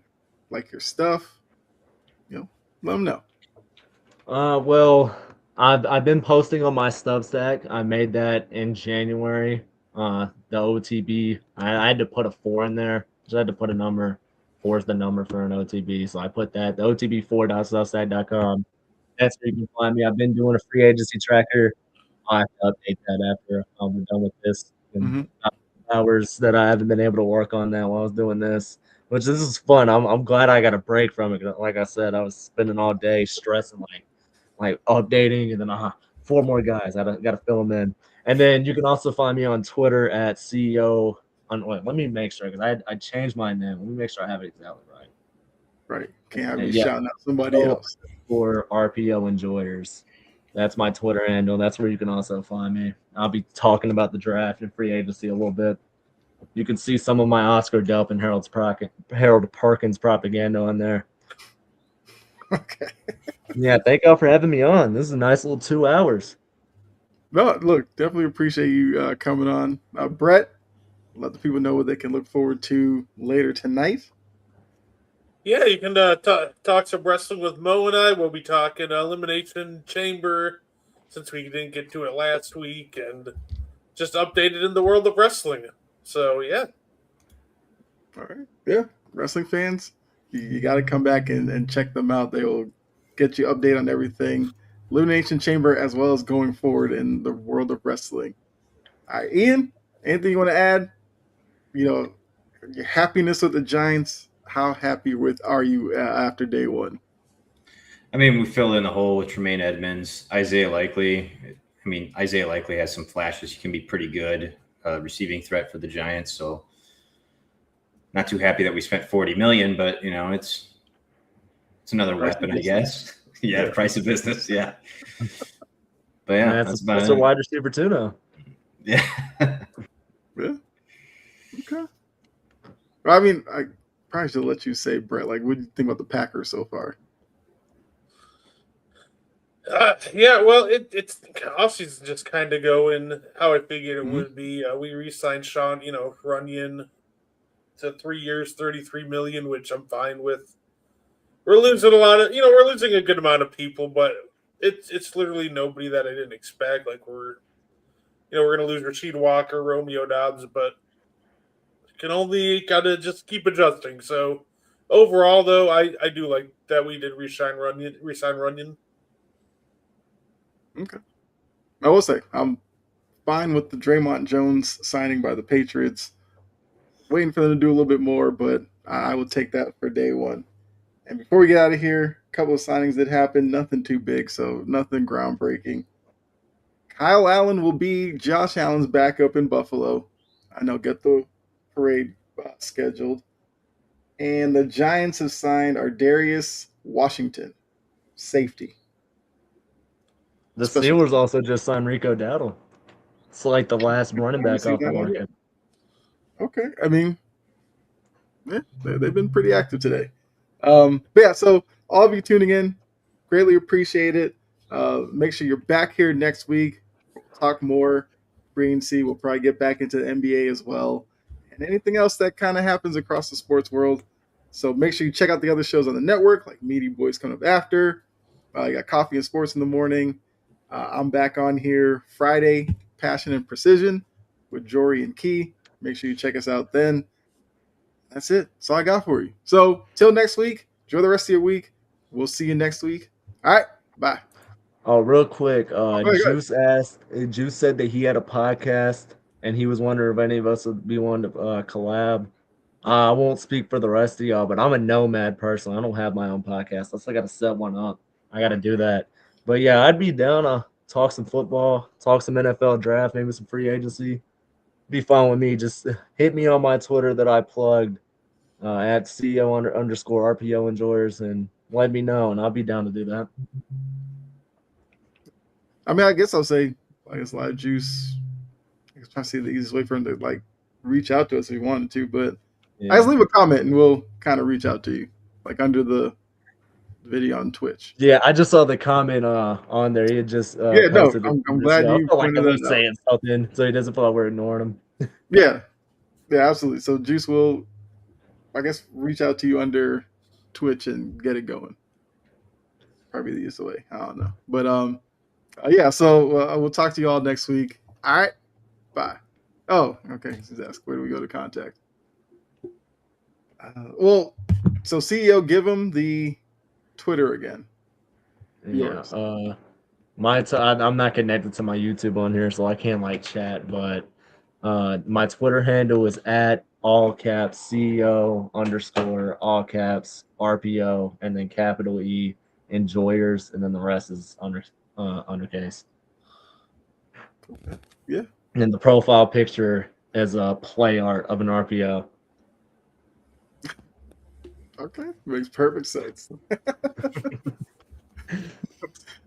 like your stuff. Let them know. Well, I've been posting on my Substack. I made that in January. The OTB, I had to put a 4 in there. So I had to put a number. 4 is the number for an OTB, so I put that. The OTB4.substack.com. That's where you can find me. I've been doing a free agency tracker. I have to update that after we're done with this. And Mm-hmm. hours that I haven't been able to work on that while I was doing this, which this is fun. I'm glad I got a break from it. Like I said, I was spending all day stressing, like updating, and then 4 more guys. I got to fill them in. And then you can also find me on Twitter at CEO. Wait, let me make sure because I changed my name. Let me make sure I have it exactly right. Right. Can't have you Yeah, shouting out somebody else. for RPO enjoyers. That's my Twitter handle. That's where you can also find me. I'll be talking about the draft and free agency a little bit. You can see some of my Oscar Delp and Harold Perkins propaganda on there. Okay. Yeah, thank y'all for having me on. This is a nice little 2 hours. No, look, definitely appreciate you coming on. Brett, let the people know what they can look forward to later tonight. Yeah, you can talk some wrestling with Mo and I. We'll be talking Elimination Chamber since we didn't get to it last week and just updated in the world of wrestling. So, yeah. All right. Yeah. Wrestling fans, you got to come back and check them out. They will get you update on everything. Elimination Chamber as well as going forward in the world of wrestling. All right, Ian, anything you want to add? Your happiness with the Giants. How happy are you after day one? I mean, we filled in the hole with Tremaine Edmonds, Isaiah Likely. I mean, Isaiah Likely has some flashes. He can be pretty good receiving threat for the Giants. So, not too happy that we spent $40 million, but it's another weapon, I guess. Yeah, the price of business. Yeah, but yeah, that's about a it. wide receiver too now. Yeah. Yeah. Okay. I mean, I probably should let you say, Brett. Like, what do you think about the Packers so far? Yeah, well, it's offseason just kind of going how I figured it would be. We re-signed Sean, Runyon to 3 years, $33 million, which I'm fine with. We're losing a lot of, we're losing a good amount of people, but it's literally nobody that I didn't expect. Like we're going to lose Rasheed Walker, Romeo Dobbs, but can only gotta just keep adjusting. So overall, though, I do like that we did re-sign Runyon. Okay. I will say I'm fine with the Draymond Jones signing by the Patriots. Waiting for them to do a little bit more, but I will take that for day one. And before we get out of here, a couple of signings that happened, nothing too big, so nothing groundbreaking. Kyle Allen will be Josh Allen's backup in Buffalo. I know, get the parade scheduled. And the Giants have signed Ardarius Washington, safety. The Steelers also just signed Rico Dowdle. It's like the last running back off the market. Okay. I mean, yeah, they've been pretty active today. But yeah, so all of you tuning in, greatly appreciate it. Make sure you're back here next week. We'll talk more free agency. We'll probably get back into the NBA as well, and anything else that kind of happens across the sports world. So make sure you check out the other shows on the network, like Meaty Boys coming up after. You got Coffee and Sports in the morning. I'm back on here Friday, Passion and Precision with Jory and Key. Make sure you check us out then. That's it. That's all I got for you. So till next week, enjoy the rest of your week. We'll see you next week. All right. Bye. Oh, real quick, Go ahead. Juice said that he had a podcast and he was wondering if any of us would be one to collab. I won't speak for the rest of y'all, but I'm a nomad person. I don't have my own podcast. I got to set one up. I got to do that. But yeah, I'd be down to talk some football, talk some NFL draft, maybe some free agency. Be fine with me. Just hit me on my Twitter that I plugged at CEO_RPO enjoyers and let me know, and I'll be down to do that. I mean, I guess I'll say, I guess Live Juice. I was trying to see the easiest way for him to like reach out to us if he wanted to, but I just leave a comment and we'll kind of reach out to you, like under the video on Twitch. Yeah, I just saw the comment on there. He had just posted it. I'm glad you pointed that out. Saying something, so he doesn't feel like we're ignoring him. Yeah, absolutely. So Juice will, I guess, reach out to you under Twitch and get it going. Probably the easiest way. I don't know, but yeah. So we'll talk to you all next week. All right, bye. Oh, okay. Just ask where do we go to contact? Well, so CEO, give him the Twitter again. Yeah. I'm not connected to my YouTube on here, so I can't like chat. But my Twitter handle is at all caps CEO _ all caps RPO and then capital E enjoyers, and then the rest is undercase. Yeah. And then the profile picture is a play art of an RPO. Okay, makes perfect sense.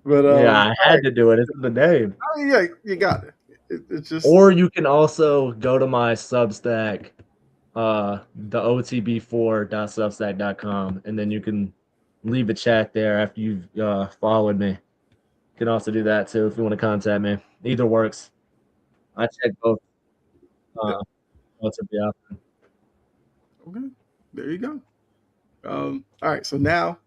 But yeah, I had to do it. It's in the name. I mean, yeah, you got it. It's just. Or you can also go to my Substack, the otb4.substack.com, and then you can leave a chat there after you've followed me. You can also do that too if you want to contact me. Either works. I check both. What's up, yeah. Okay, there you go. All right, so now,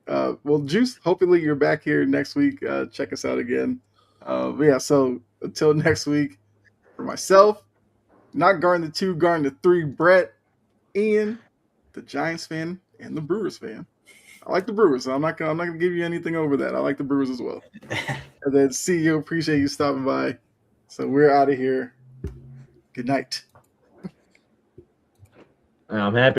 well, Juice, hopefully you're back here next week. Check us out again. But yeah, so until next week, for myself, not guarding the 2, guarding the 3, Brett, Ian, the Giants fan, and the Brewers fan. I like the Brewers, so I'm not gonna give you anything over that. I like the Brewers as well. And then CEO, appreciate you stopping by. So we're out of here. Good night. I'm happy.